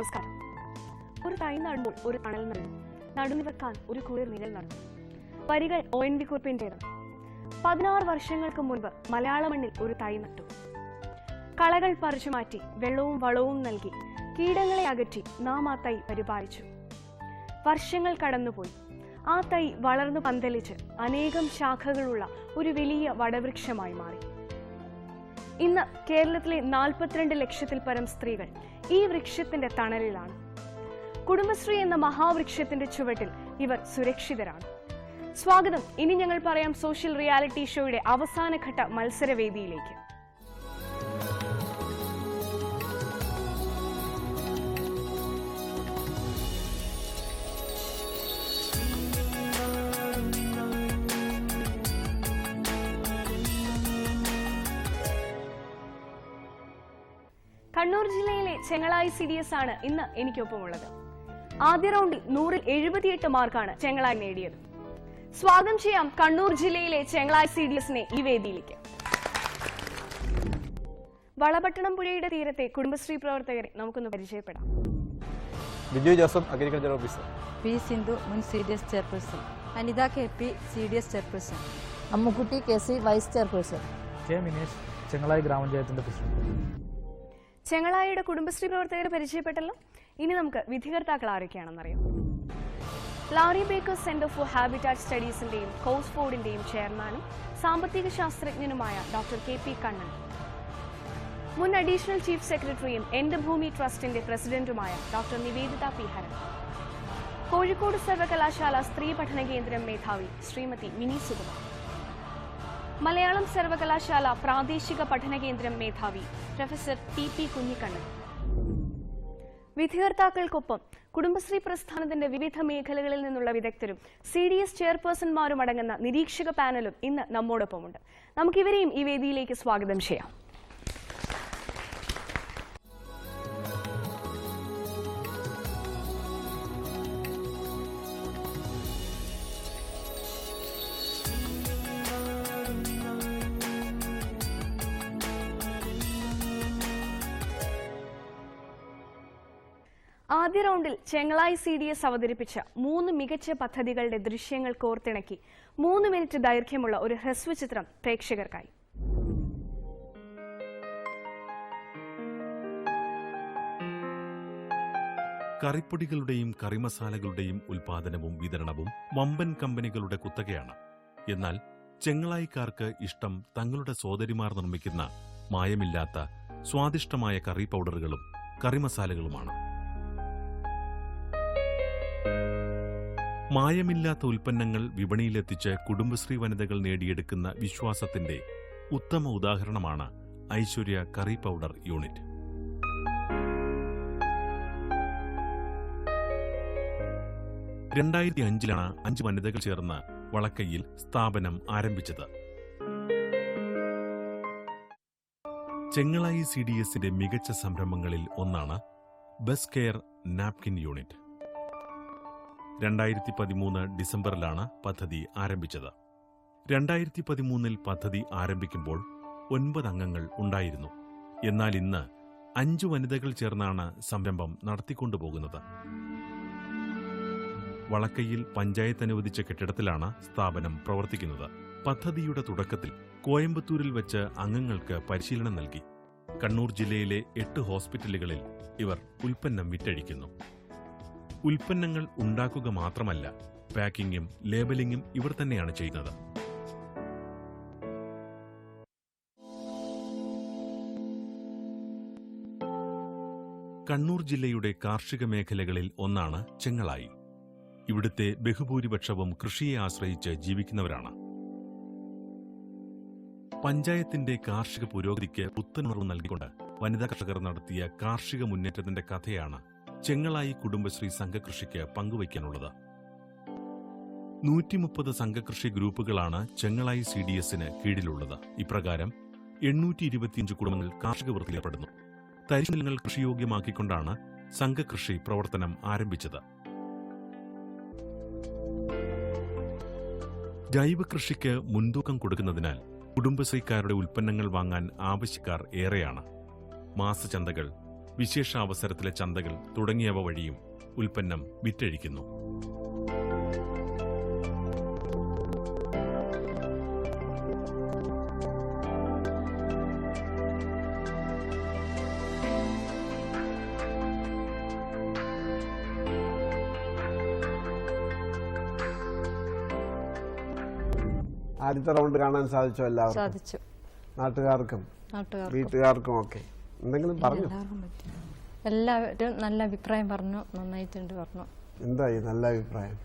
നമസ്കാരം. ഒരു തൈ നടുമ്പോൾ ഒരു തണൽ നടന്നു, നടുന്നു വെക്കാൻ ഒരു കുളിർ നിഴൽ നടന്നു. വരികൾ ONV കുറിപ്പിന്റേതാണ്. 16 വർഷങ്ങൾക്ക് മുൻപ് മലയാള മണ്ണിൽ ഒരു തൈ നട്ടു. കളകൾ പറിച്ചു മാറ്റി വെള്ളവും വളവും നൽകി കീടങ്ങളെ അകറ്റി നാം ആ തൈ പരിപാലിച്ചു. വർഷങ്ങൾ കടന്നുപോയി. ആ തൈ വളർന്നു പന്തലിച്ച് അനേകം ശാഖകളുള്ള ഒരു വലിയ വടവൃക്ഷമായി മാറി. ഇന്ന് കേരളത്തിലെ 42 ലക്ഷത്തിൽ പരം സ്ത്രീകൾ ഈ വൃക്ഷത്തിന്റെ തണലിലാണ്. കുടുംബശ്രീ എന്ന മഹാവൃക്ഷത്തിന്റെ ചുവട്ടിൽ ഇവർ സുരക്ഷിതരാണ്. സ്വാഗതം. ഇനി ഞങ്ങൾ പറയാം സോഷ്യൽ റിയാലിറ്റി ഷോയുടെ അവസാനഘട്ട മത്സരവേദിയിലേക്ക്. കണ്ണൂർ ജില്ലയിലെ ചെങ്ങളായി CDS ആണ് ഇന്ന് എനിക്കൊപ്പമുള്ളത്. ആദ്യ റൗണ്ടിൽ 100ൽ 78 മാർക്കാണ് ചെങ്ങളായി നേടിയത്. സ്വാഗതം ചെയ്യാം കണ്ണൂർ ജില്ലയിലെ ചെങ്ങളായി CDSനെ ഈ വേദിയിലേക്ക്. വളപട്ടണം പുഴയുടെ തീരത്തെ കുടുംബശ്രീ പ്രവർത്തകരെ നമുക്കൊന്ന് പരിചയപ്പെടാം. Biju Joseph, agriculture officer. P Sindhu, മുൻ CDS chairperson. Anitha KP, CDS chairperson. Ammukutty KC, vice chairperson. K Minesh, Chengalayi ഗ്രാമപഞ്ചായത്തിന്റെ പ്രസിഡന്റ്. ചെങ്ങളായിയുടെ കുടുംബശ്രീ പ്രവർത്തകരെ പരിചയപ്പെട്ടല്ലോ. ഇനി നമുക്ക് വിധികർത്താക്കൾ ആരൊക്കെയാണെന്നറിയാം. Laurie Baker's centre for habitat സ്റ്റഡീസിന്റെയും കോസ്ഫോർഡിന്റെയും ചെയർമാനും സാമ്പത്തിക ശാസ്ത്രജ്ഞനുമായ ഡോക്ടർ KP കണ്ണൻ, മുൻ അഡീഷണൽ ചീഫ് സെക്രട്ടറിയും എന്റെ ഭൂമി ട്രസ്റ്റിന്റെ പ്രസിഡന്റുമായ ഡോക്ടർ നിവേദിത P. ഹരൻ, കോഴിക്കോട് സർവകലാശാല സ്ത്രീ പഠന കേന്ദ്രം മേധാവി ശ്രീമതി മിനി സുകുമാർ, മലയാളം സർവകലാശാല പ്രാദേശിക പഠന കേന്ദ്രം മേധാവി പ്രൊഫസർ TP കുഞ്ഞിക്കണ്ണൻ. വിധികർത്താക്കൾക്കൊപ്പം കുടുംബശ്രീ പ്രസ്ഥാനത്തിന്റെ വിവിധ മേഖലകളിൽ നിന്നുള്ള വിദഗ്ധരും CDS ചെയർപേഴ്സൺമാരും അടങ്ങുന്ന നിരീക്ഷക പാനലും ഇന്ന് നമ്മോടൊപ്പമുണ്ട്. നമുക്കിവരെയും ഈ വേദിയിലേക്ക് സ്വാഗതം ചെയ്യാം. ആദ്യ റൗണ്ടിൽ ചെങ്ങളായി CDS അവതരിപ്പിച്ച 3 മികച്ച പദ്ധതികളുടെ ദൃശ്യങ്ങൾ കോർത്തിണക്കി 3 മിനിറ്റ് ദൈർഘ്യമുള്ള ഒരു ഹ്രസ്വചിത്രം പ്രേക്ഷകർക്കായി. കറിപ്പൊടികളുടെയും കറിമസാലകളുടെയും ഉൽപാദനവും വിതരണവും വമ്പൻ കമ്പനികളുടെ കുത്തകയാണ്. എന്നാൽ ചെങ്ങളായിക്കാർക്ക് ഇഷ്ടം തങ്ങളുടെ സോദരിമാർ നിർമ്മിക്കുന്ന മായമില്ലാത്ത സ്വാദിഷ്ടമായ കറി പൗഡറുകളും കറിമസാലകളുമാണ്. മായമില്ലാത്ത ഉൽപ്പന്നങ്ങൾ വിപണിയിലെത്തിച്ച് കുടുംബശ്രീ വനിതകൾ നേടിയെടുക്കുന്ന വിശ്വാസത്തിന്റെ ഉത്തമ ഉദാഹരണമാണ് ഐശ്വര്യ കറി പൗഡർ യൂണിറ്റ്. ലാണ് 5 വനിതകൾ ചേർന്ന് വളക്കയിൽ സ്ഥാപനം ആരംഭിച്ചത്. ചെങ്ങളായി CDSന്റെ മികച്ച സംരംഭങ്ങളിൽ ഒന്നാണ് ബെസ്റ്റ് കെയർ നാപ്കിൻ യൂണിറ്റ്. 2013 ഡിസംബറിലാണ് പദ്ധതി ആരംഭിച്ചത്. 2013 പദ്ധതി ആരംഭിക്കുമ്പോൾ 9 അംഗങ്ങൾ ഉണ്ടായിരുന്നു. എന്നാൽ ഇന്ന് 5 വനിതകൾ ചേർന്നാണ് സംരംഭം നടത്തിക്കൊണ്ടുപോകുന്നത്. വളക്കയിൽ പഞ്ചായത്ത് അനുവദിച്ച കെട്ടിടത്തിലാണ് സ്ഥാപനം പ്രവർത്തിക്കുന്നത്. പദ്ധതിയുടെ തുടക്കത്തിൽ കോയമ്പത്തൂരിൽ വെച്ച് അംഗങ്ങൾക്ക് പരിശീലനം നൽകി. കണ്ണൂർ ജില്ലയിലെ 8 ഹോസ്പിറ്റലുകളിൽ ഇവർ ഉൽപ്പന്നം വിറ്റഴിക്കുന്നു. ഉൽപ്പന്നങ്ങൾ ഉണ്ടാക്കുക മാത്രമല്ല, പാക്കിങ്ങും ലേബലിംഗും ഇവർ തന്നെയാണ് ചെയ്യുന്നത്. കണ്ണൂർ ജില്ലയുടെ കാർഷിക മേഖലകളിൽ ഒന്നാണ് ചെങ്ങളായി. ഇവിടുത്തെ ബഹുഭൂരിപക്ഷവും കൃഷിയെ ആശ്രയിച്ച് ജീവിക്കുന്നവരാണ്. പഞ്ചായത്തിന്റെ കാർഷിക പുരോഗതിക്ക് പുത്തനുണർവ് നൽകിക്കൊണ്ട് വനിതാ കർഷകർ നടത്തിയ കാർഷിക മുന്നേറ്റത്തിന്റെ കഥയാണ് ചെങ്ങളായി കുടുംബശ്രീ സംഘകൃഷിക്ക് പങ്കുവയ്ക്കാനുള്ളത്. 130 സംഘകൃഷി ഗ്രൂപ്പുകളാണ് ചെങ്ങളായി CDSന് കീഴിലുള്ളത്. ഇപ്രകാരം 825 കുടുംബങ്ങൾ കാർഷിക വൃത്തിയിലേർപ്പെടുന്നു. തരിശുനിലങ്ങൾ കൃഷിയോഗ്യമാക്കിക്കൊണ്ടാണ് സംഘകൃഷി പ്രവർത്തനം ആരംഭിച്ചത്. ജൈവ കൃഷിക്ക് മുൻതൂക്കം കൊടുക്കുന്നതിനാൽ കുടുംബശ്രീക്കാരുടെ ഉൽപ്പന്നങ്ങൾ വാങ്ങാൻ ആവശ്യക്കാർ ഏറെയാണ്. മാസചന്തകൾ, വിശേഷാവസരത്തിലെ ചന്തകൾ തുടങ്ങിയവ വഴിയും ഉൽപ്പന്നം വിറ്റഴിക്കുന്നു. ആദ്യത്തെ റൗണ്ട് കാണാൻ സാധിച്ചോ? എല്ലാവർക്കും, സാധിച്ചു. നാട്ടുകാർക്കും വീട്ടുകാർക്കും ഒക്കെ എന്തെങ്കിലും പറഞ്ഞു? എല്ലാവരും നല്ല അഭിപ്രായം പറഞ്ഞു, നന്നായിട്ടുണ്ട് പറഞ്ഞു. എന്തായി നല്ല അഭിപ്രായം?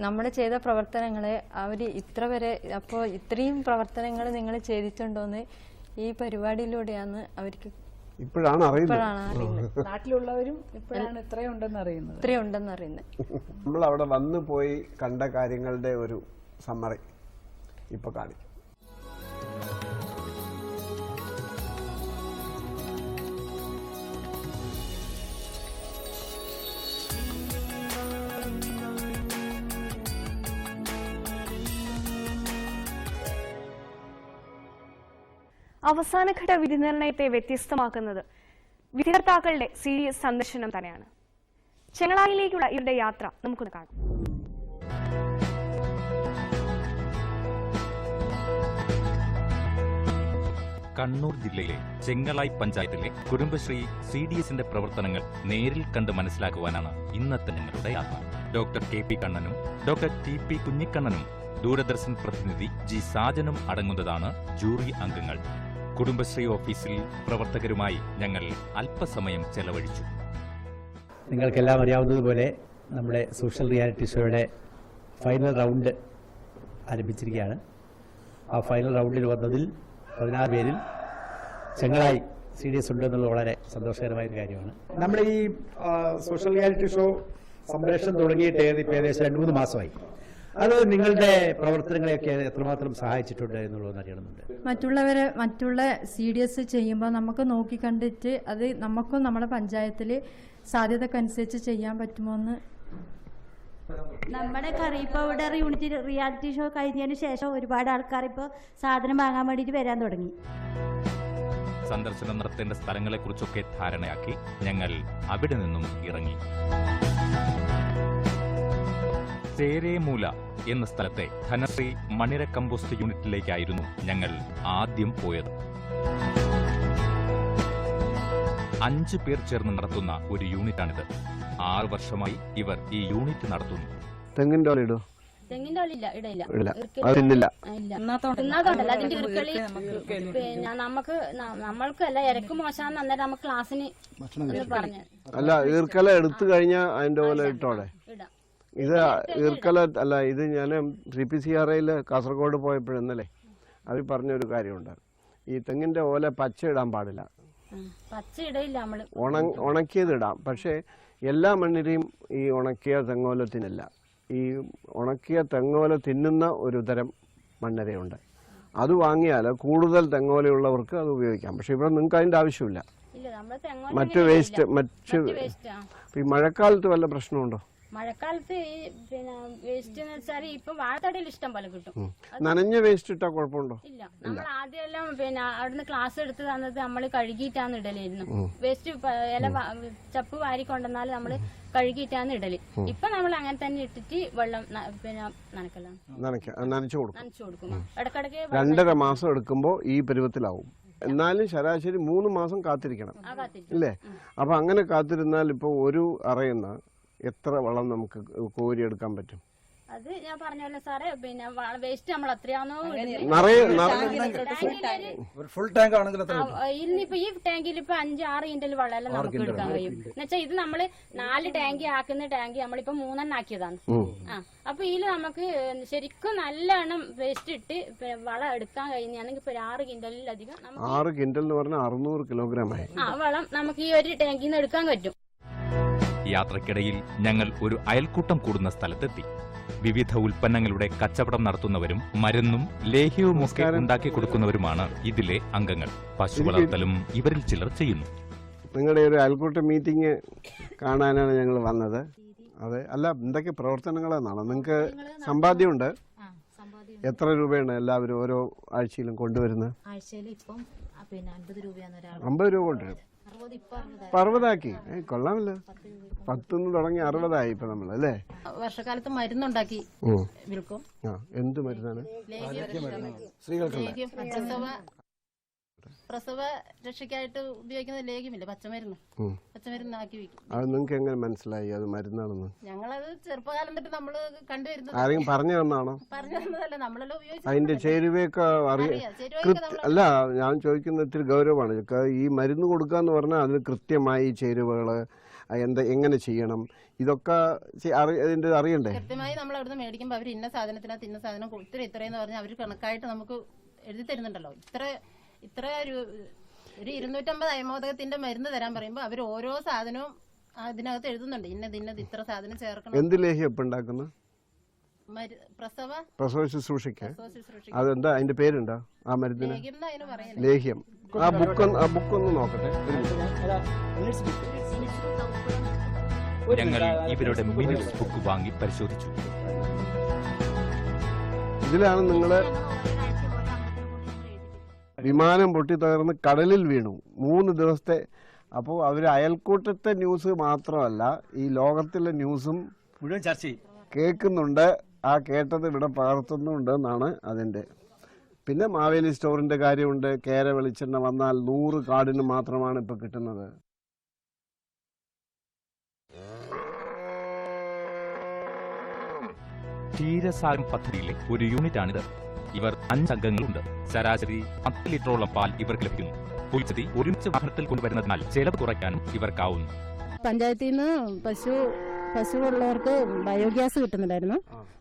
നമ്മൾ ചെയ്ത പ്രവർത്തനങ്ങളെ അവർ ഇത്ര വരെ, അപ്പോൾ ഇത്രയും പ്രവർത്തനങ്ങൾ നിങ്ങൾ ചെയ്തിട്ടുണ്ടോന്ന് ഈ പരിപാടിയിലൂടെയാണ് അവർക്ക് ഇപ്പോഴാണ് അറിയുന്നത്. നാട്ടിലുള്ളവരും ഇപ്പോഴാണ് ഇത്രയുണ്ടെന്ന് അറിയുന്നത്. നമ്മൾ അവിടെ വന്നു പോയി കണ്ട കാര്യങ്ങളുടെ ഒരു സമ്മറി ഇപ്പൊ കാണിക്കും. അവസാനഘട്ട വിധി നിർണയത്തെ വ്യത്യസ്തമാക്കുന്നത് വിധികർത്താക്കളുടെ സീരിയസ് സന്ദർശനം തന്നെയാണ്. ചെങ്ങളായിലേക്കുള്ള ഇവരുടെ യാത്ര നമുക്കൊന്ന് കാണാം. കണ്ണൂർ ജില്ലയിലെ ചെങ്ങളായി പഞ്ചായത്തിലെ കുടുംബശ്രീ CDSന്റെ പ്രവർത്തനങ്ങൾ നേരിൽ കണ്ട് മനസ്സിലാക്കുവാനാണ് ഇന്നത്തെ ഞങ്ങളുടെ യാത്ര. ഡോക്ടർ KP കണ്ണനും ഡോക്ടർ TP കുഞ്ഞിക്കണ്ണനും ദൂരദർശൻ പ്രതിനിധി G സാജനും അടങ്ങുന്നതാണ് ജൂറി അംഗങ്ങൾ. കുടുംബശ്രീ ഓഫീസിൽ പ്രവർത്തകരുമായി ഞങ്ങൾ അല്പസമയം ചെലവഴിച്ചു. നിങ്ങൾക്കെല്ലാം അറിയാവുന്നതുപോലെ നമ്മുടെ സോഷ്യൽ റിയാലിറ്റി ഷോയുടെ ഫൈനൽ റൗണ്ട് ആരംഭിച്ചിരിക്കുകയാണ്. ആ ഫൈനൽ റൗണ്ടിൽ വന്നതിൽ 16 പേരിൽ ചെങ്ങളായി CDS ഉണ്ടെന്നുള്ളത് വളരെ സന്തോഷകരമായൊരു കാര്യമാണ്. നമ്മുടെ ഈ സോഷ്യൽ റിയാലിറ്റി ഷോ സംപ്രേഷണം തുടങ്ങിയിട്ട് ഏകദേശം 2-3 മാസമായി. അത് നിങ്ങളുടെ പ്രവർത്തനങ്ങളെയൊക്കെ എത്രമാത്രം സഹായിച്ചിട്ടുണ്ട് എന്നുള്ളതെന്ന് അറിയണമെന്നുണ്ട്. മറ്റുള്ള CDS ചെയ്യുമ്പോൾ നമുക്ക് നോക്കിക്കണ്ടിട്ട് അത് നമുക്കും നമ്മുടെ പഞ്ചായത്തിൽ സാധ്യതക്കനുസരിച്ച് ചെയ്യാൻ പറ്റുമോ എന്ന്. നമ്മുടെ curry powder unit reality show കഴിഞ്ഞതിന് ശേഷം ഒരുപാട് ആൾക്കാർ ഇപ്പോൾ സാധനം വാങ്ങാൻ വേണ്ടിയിട്ട് വരാൻ തുടങ്ങി. സന്ദർശനം നടത്തേണ്ട സ്ഥലങ്ങളെക്കുറിച്ചൊക്കെ ധാരണയാക്കി ഞങ്ങൾ അവിടെ നിന്നും ഇറങ്ങി. ചേരേമൂല എന്ന സ്ഥലത്തെ ധനശ്രീ മണിര കമ്പോസ്റ്റ് യൂണിറ്റിലേക്കായിരുന്നു ഞങ്ങൾ ആദ്യം പോയത്. 5 പേർ ചേർന്ന് നടത്തുന്ന ഒരു യൂണിറ്റാണിത്. 6 വർഷമായി ഇവർ ഈ യൂണിറ്റ് നടത്തുന്നു. തെങ്ങിന്റെ ഓല ഇടോ? തെങ്ങിന്റെ ഓല ഇടയില്ല. പിന്നെ നമ്മൾക്കല്ല ഇരക്ക് മോശാന്ന് അന്നേരം നമുക്ക് ക്ലാസ്സിന് പറഞ്ഞു. അല്ല, ഈർക്കല എടുത്തു കഴിഞ്ഞാൽ അതിന്റെ ഓല ഇട്ടോടെ. ഇത് ഈർക്കല അല്ല, ഇത് ഞാൻ CPCRAയിൽ കാസർഗോഡ് പോയപ്പോഴെന്നല്ലേ അവർ പറഞ്ഞൊരു കാര്യമുണ്ട്. ഈ തെങ്ങിന്റെ ഓല പച്ച ഇടാൻ പാടില്ല, ഉണക്കിയത് ഇടാം. പക്ഷേ എല്ലാ മണ്ണിലെയും ഈ ഉണക്കിയ തെങ്ങോല തിന്നില്ല. ഈ ഉണക്കിയ തെങ്ങോല തിന്നുന്ന ഒരു തരം മണ്ണരയുണ്ട്. അത് വാങ്ങിയാൽ കൂടുതൽ തെങ്ങോലയുള്ളവർക്ക് അത് ഉപയോഗിക്കാം. പക്ഷെ ഇവിടെ നിങ്ങൾക്ക് അതിൻ്റെ ആവശ്യമില്ല. മറ്റ് ഈ മഴക്കാലത്ത് വല്ല പ്രശ്നമുണ്ടോ? മഴക്കാലത്ത് ഈ പിന്നെ വേസ്റ്റ് എന്ന് വെച്ചാൽ ഇപ്പൊ വാഴത്തടയിൽ ഇഷ്ടം പോലെ കിട്ടും. നനഞ്ഞ വേസ്റ്റ് ഇട്ടാ കുഴപ്പമുണ്ടോ? ഇല്ല, നമ്മൾ ആദ്യമെല്ലാം പിന്നെ അവിടുന്ന് ക്ലാസ് എടുത്ത് തന്നത് നമ്മൾ കഴുകിയിട്ടാന്ന് ഇടലായിരുന്നു. വേസ്റ്റ് ഇല ചപ്പ് വാരി കൊണ്ടുവന്നാൽ നമ്മള് കഴുകിയിട്ടാന്ന് ഇടല്. ഇപ്പൊ നമ്മൾ അങ്ങനെ തന്നെ ഇട്ടിട്ട് വെള്ളം പിന്നെ നനച്ചു കൊടുക്കും. ഇടക്കിടക്ക് 2.5 മാസം എടുക്കുമ്പോ ഈ പരുവത്തിലാവും. എന്നാലും ശരാശരി 3 മാസം കാത്തിരിക്കണം അല്ലേ? അപ്പൊ അങ്ങനെ കാത്തിരുന്നാൽ ഇപ്പൊ ഒരു അറയുന്ന എത്ര വളം നമുക്ക് കോരിയെടുക്കാൻ പറ്റും? അത് ഞാൻ പറഞ്ഞല്ലോ സാറേ, പിന്നെ വേസ്റ്റ് നമ്മൾ എത്രയാണോ ഇന്നിപ്പോ ഈ ടാങ്കിൽ ഇപ്പൊ 5-6 കിൻഡൽ വെള്ളം നമുക്ക് എടുക്കാൻ കഴിയും. എന്നുവെച്ചാൽ ഇത് നമ്മള് 4 ടാങ്കി ആക്കുന്ന ടാങ്കി നമ്മളിപ്പോ 3 ആക്കിയതാണ്. അപ്പൊ ഇതില് നമുക്ക് ശരിക്കും നല്ലോണം വേസ്റ്റ് ഇട്ട് വളം എടുക്കാൻ കഴിയുന്നതാണെങ്കിൽ ഇപ്പൊ 6 കിൻഡലിലധികം 6 കിൻഡൽ എന്ന് പറഞ്ഞാൽ 600 കിലോഗ്രാം വളം നമുക്ക് ഈ ഒരു ടാങ്കിൽ നിന്ന് എടുക്കാൻ പറ്റും. യാത്രക്കിടയിൽ ഞങ്ങൾ ഒരു അയൽക്കൂട്ടം കൂടുന്ന സ്ഥലത്തെത്തി. വിവിധ ഉൽപ്പന്നങ്ങളുടെ കച്ചവടം നടത്തുന്നവരും മരുന്നും ലേഹ്യവുമൊക്കെ ഉണ്ടാക്കി കൊടുക്കുന്നവരുമാണ് ഇതിലെ അംഗങ്ങൾ. പശു വളർത്തലും ഇവരിൽ ചിലർ ചെയ്യുന്നു. നിങ്ങളുടെ ഒരു അയൽക്കൂട്ട മീറ്റിംഗ് കാണാനാണ് ഞങ്ങൾ വന്നത്. അതെ, അല്ല, എന്തൊക്കെ പ്രവർത്തനങ്ങളാണ്? നിങ്ങൾക്ക് സമ്പാദ്യമുണ്ട്? എത്ര രൂപയാണ് എല്ലാവരും ഓരോ ആഴ്ചയിലും കൊണ്ടുവരുന്നത്? ആഴ്ചയിൽ ഇപ്പം പിന്നെ 50 രൂപയാണ് ഒരാൾ. 50 രൂപ കൊണ്ടുവരും. 60 ഇപ്പം 60 കൊള്ളാമല്ലോ. 10 തുടങ്ങി 60 ഇപ്പൊ നമ്മൾ അല്ലേ? വർഷക്കാലത്ത് മരുന്നുണ്ടാക്കി വിൽക്കും. എന്ത് മരുന്നാണ്? പ്രസവ രക്ഷയ്ക്കായിട്ട് ഉപയോഗിക്കുന്ന ലേഖ്യമില്ല, പച്ചമരുന്ന്. പച്ചമരുന്നാക്കി വിൽക്കും. അത് നിങ്ങൾക്ക് എങ്ങനെ മനസ്സിലായി അത് മരുന്നാണെന്ന്? ഞങ്ങളത് ചെറുപ്പകാലം തൊട്ട് നമ്മള് കണ്ടുവരുന്നത്. ആരെങ്കിലും പറഞ്ഞു തന്നാണോ? പറഞ്ഞു തന്നതല്ല, നമ്മളെല്ലാം ഉപയോഗിച്ചു. അതിന്റെ ചേരുവയൊക്കെ അല്ല, ഞാൻ ചോദിക്കുന്ന ഇത്തിരി ഗൗരവമാണ്. ഈ മരുന്ന് കൊടുക്കാന്ന് പറഞ്ഞാൽ അതിന് കൃത്യമായി ചേരുവകള് എങ്ങനെ ചെയ്യണം ഇതൊക്കെ ഇതിന്റെ അറിയണ്ടേ? കൃത്യമായി നമ്മൾ അവിടുന്ന് മേടിക്കുമ്പോൾ അവർ ഇന്ന സാധനത്തിനകത്ത് ഇന്ന സാധനം ഇത്രയെന്ന് പറഞ്ഞാൽ അവർ കണക്കായിട്ട് നമുക്ക് എഴുതി തരുന്നുണ്ടല്ലോ. ഇത്ര ഒരു 250 അയമോദകത്തിന്റെ മരുന്ന് തരാൻ പറയുമ്പോൾ അവർ ഓരോ സാധനവും അതിനകത്ത് എഴുതുന്നുണ്ട്. ഇന്നത് ഇത്ര സാധനം ചേർക്കണം. എന്ത് ലേഹ്യം ഇപ്പൊ ഉണ്ടാക്കുന്നത്? പ്രസവ ശുശ്രൂഷയ്ക്ക്. അതെന്താ അതിന്റെ പേരുണ്ടോ ആ മരുന്നിന്? ലേഹ്യം. ആ ബുക്കൊന്ന് നോക്കട്ടെ. ഞങ്ങൾ ഇവരുടെ മിനിറ്റ്സ് ബുക്ക് വാങ്ങി പരിശോധിച്ചു. ഇതിലാണ് നിങ്ങള് വിമാനം പൊട്ടിത്തകർന്ന് കടലിൽ വീണു 3 ദിവസത്തെ. അപ്പോൾ അവർ അയൽക്കൂട്ടത്തെ ന്യൂസ് മാത്രമല്ല ഈ ലോകത്തിലെ ന്യൂസും മുഴുവൻ ചർച്ച ചെയ്യും, കേൾക്കുന്നുണ്ട്. ആ കേട്ടത് ഇവിടെ പകർത്തുന്നുണ്ട് എന്നാണ് അതിൻ്റെ. പിന്നെ മാവേലി സ്റ്റോറിന്റെ കാര്യമുണ്ട്. കേര വെളിച്ചെണ്ണ വന്നാൽ 100 കാർഡിന് മാത്രമാണ് ഇപ്പൊ കിട്ടുന്നത്. ക്ഷീരസാരം പദ്ധതിയിലെ ഒരു യൂണിറ്റാണിത്. ഇവർ 5 അംഗങ്ങളുണ്ട്. ശരാശരി 10 ലിറ്ററോളം പാൽ ഇവർക്ക് ലഭിക്കുന്നു. പുൽച്ചതി ഒരുമിച്ച് വാഹനത്തിൽ കൊണ്ടുവരുന്നതിനാൽ ചെലവ് കുറയ്ക്കാനും ഇവർക്കാവുന്നു. പഞ്ചായത്തിൽ നിന്ന് പശുവുള്ളവർക്ക് ബയോഗ്യാസ് കിട്ടുന്നുണ്ടായിരുന്നു.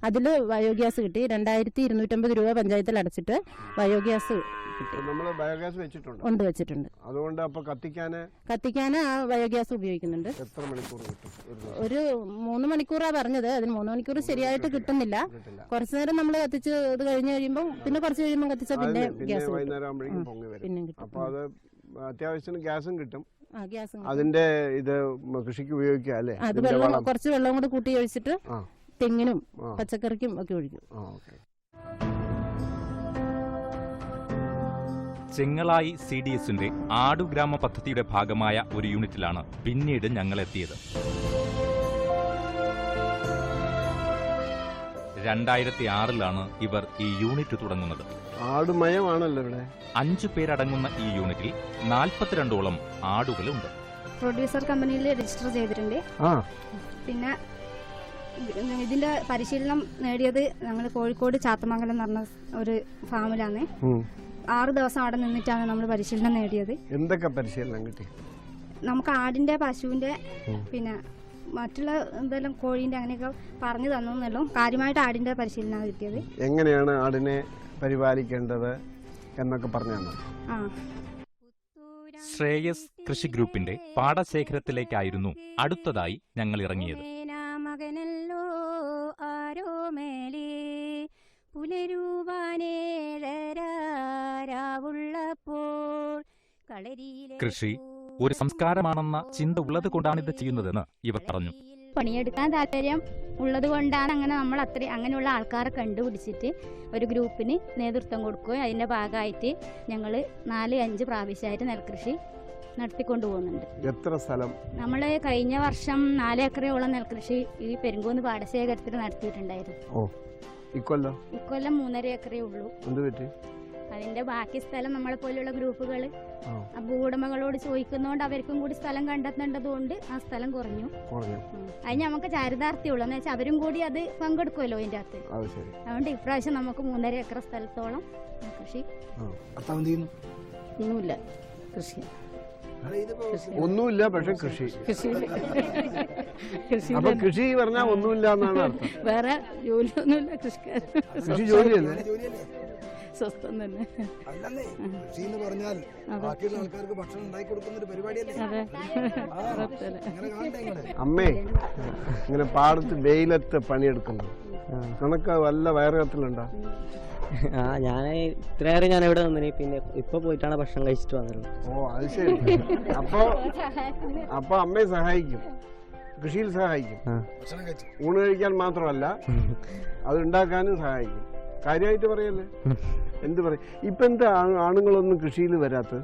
അതിൽ ബയോഗ്യാസ് കിട്ടി. 2250 രൂപ പഞ്ചായത്തിൽ അടച്ചിട്ട് ബയോഗ്യാസ് കിട്ടി. നമ്മൾ ബയോഗ്യാസ് വെച്ചിട്ടുണ്ട്. വെച്ചിട്ടുണ്ട്. അതുകൊണ്ട് അപ്പൊ കത്തിക്കാൻ ആ ബയോഗ്യാസ് ഉപയോഗിക്കുന്നുണ്ട്. എത്ര മണിക്കൂർ കിട്ടും? ഒരു 3 മണിക്കൂറാ പറഞ്ഞത്. അതിന് 3 മണിക്കൂർ ശരിയായിട്ട് കിട്ടുന്നില്ല. കുറച്ചു നേരം നമ്മൾ കത്തിച്ച് ഇത് കഴിഞ്ഞ് കഴിയുമ്പോൾ പിന്നെ കുറച്ച് കഴിയുമ്പോൾ കത്തിച്ചാൽ പിന്നെ ഗ്യാസ് പിന്നെ കിട്ടും. അപ്പൊ അത് അത്യാവശ്യത്തിന് ഗ്യാസും കിട്ടും. ഗ്യാസ് അതിന്റെ ഇത് കൃഷിക്ക് ഉപയോഗിക്കുക അല്ലേ? അത് കുറച്ച് വെള്ളം കൂടെ കൂട്ടി ഒഴിച്ചിട്ട് തെങ്ങിനും പച്ചക്കറിക്കും ഒക്കെ ഒഴിക്കും. ചെങ്ങളായി CDSന്റെ ആടുഗ്രാമ പദ്ധതിയുടെ ഭാഗമായ ഒരു യൂണിറ്റിലാണ് പിന്നീട് ഞങ്ങൾ എത്തിയത്. 2006-ലാണ് ഇവർ ഈ യൂണിറ്റ് തുടങ്ങുന്നത്. ആടുമയമാണല്ലോ ഇവിടെ. 5 പേരടങ്ങുന്ന ഈ യൂണിറ്റിൽ 42ഓളം ആടുകളുണ്ട്. പ്രൊഡ്യൂസർ കമ്പനിയിൽ രജിസ്റ്റർ ചെയ്തിട്ടുണ്ട്. പിന്നെ ഇതിന്റെ പരിശീലനം നേടിയത് ഞങ്ങൾ കോഴിക്കോട് ചാത്തമംഗലം എന്ന് പറഞ്ഞ ഒരു ഫാമിലാണ്. 6 ദിവസം അവിടെ നിന്നിട്ടാണ് നമ്മൾ പരിശീലനം നേടിയത്. എന്തൊക്കെ പരിശീലനം കിട്ടി? നമുക്ക് ആടിന്റെ, പശുവിന്റെ, പിന്നെ മറ്റുള്ള എന്തെല്ലാം കോഴീന്റെ അങ്ങനെയൊക്കെ പറഞ്ഞു തന്നല്ലോ. കാര്യമായിട്ട് ആടിന്റെ പരിശീലനമാണ് കിട്ടിയത്. എങ്ങനെയാണ് ആടിനെ പരിപാലിക്കേണ്ടത് എന്നൊക്കെ പറഞ്ഞു. ശ്രേയസ് കൃഷി ഗ്രൂപ്പിന്റെ പാടശേഖരത്തിലേക്കായിരുന്നു അടുത്തതായി ഞങ്ങൾ ഇറങ്ങിയത്. കൃഷി ഒരു സംസ്കാരമാണെന്ന ചിന്ത ഉള്ളത് കൊണ്ടാണ് ഇത് ചെയ്യുന്നതെന്ന് ഇവർ പറഞ്ഞു. പണിയെടുക്കാൻ താല്പര്യം ഉള്ളത് കൊണ്ടാണ് നമ്മൾ അങ്ങനെയുള്ള ആൾക്കാരെ കണ്ടുപിടിച്ചിട്ട് ഒരു ഗ്രൂപ്പിന് നേതൃത്വം കൊടുക്കുകയും അതിന്റെ ഭാഗമായിട്ട് ഞങ്ങൾ 4-5 പ്രാവശ്യമായിട്ട് നെൽകൃഷി നടത്തിക്കൊണ്ടു പോകുന്നുണ്ട്. എത്ര സ്ഥലം? നമ്മൾ കഴിഞ്ഞ വർഷം 4 ഏക്കറോളം നെൽകൃഷി ഈ പെരുങ്കൂന്ന് പാടശേഖരത്തിൽ നടത്തിയിട്ടുണ്ടായിരുന്നു. ഇക്കൊല്ലം 3.5 ഏക്കറേ ഉള്ളൂ. അതിന്റെ ബാക്കി സ്ഥലം നമ്മളെ പോലെയുള്ള ഗ്രൂപ്പുകൾ ഭൂവുടമകളോട് ചോദിക്കുന്നതുകൊണ്ട് അവർക്കും കൂടി സ്ഥലം കണ്ടെത്തേണ്ടതുകൊണ്ട് ആ സ്ഥലം കുറഞ്ഞു. അതിന് നമുക്ക് ചാരിതാർത്ഥ്യമുള്ളൂ എന്ന് വെച്ചാൽ അവരും കൂടി അത് പങ്കെടുക്കുമല്ലോ അതിന്റെ അകത്ത്. അതുകൊണ്ട് ഇപ്രാവശ്യം നമുക്ക് 3.5 ഏക്കർ സ്ഥലത്തോളം കൃഷി. ഒന്നുമില്ല കൃഷി, ഒന്നുമില്ല. പക്ഷെ കൃഷി അപ്പൊ കൃഷി പറഞ്ഞാൽ ഒന്നുമില്ല എന്നാണ് അർത്ഥം. വേറെ ജോലിയൊന്നുമില്ല കൃഷിക്കാർ. കൃഷി ജോലിയല്ലേ? സ്വസ്ഥം തന്നെ. അമ്മേ, ഇങ്ങനെ പാടത്ത് വെയിലത്ത് പണിയെടുക്കുന്നു, കണക്ക് വല്ല വയറുകത്തിലുണ്ടോ? ഞാൻ ഇത്രയേറെ ഞാൻ ഇവിടെ വന്നിന്, പിന്നെ ഇപ്പൊ പോയിട്ടാണ് ഭക്ഷണം കഴിച്ചിട്ട് വന്നത്. അത് ശരി. അപ്പൊ അമ്മയെ സഹായിക്കും, കൃഷിയിൽ സഹായിക്കും. ഊണ് കഴിക്കാൻ മാത്രമല്ല അത് ഉണ്ടാക്കാനും സഹായിക്കും. കാര്യമായിട്ട് പറയല്ലേ? എന്ത് പറയും? ഇപ്പൊ എന്താ ആണുങ്ങളൊന്നും കൃഷിയിൽ വരാത്തത്?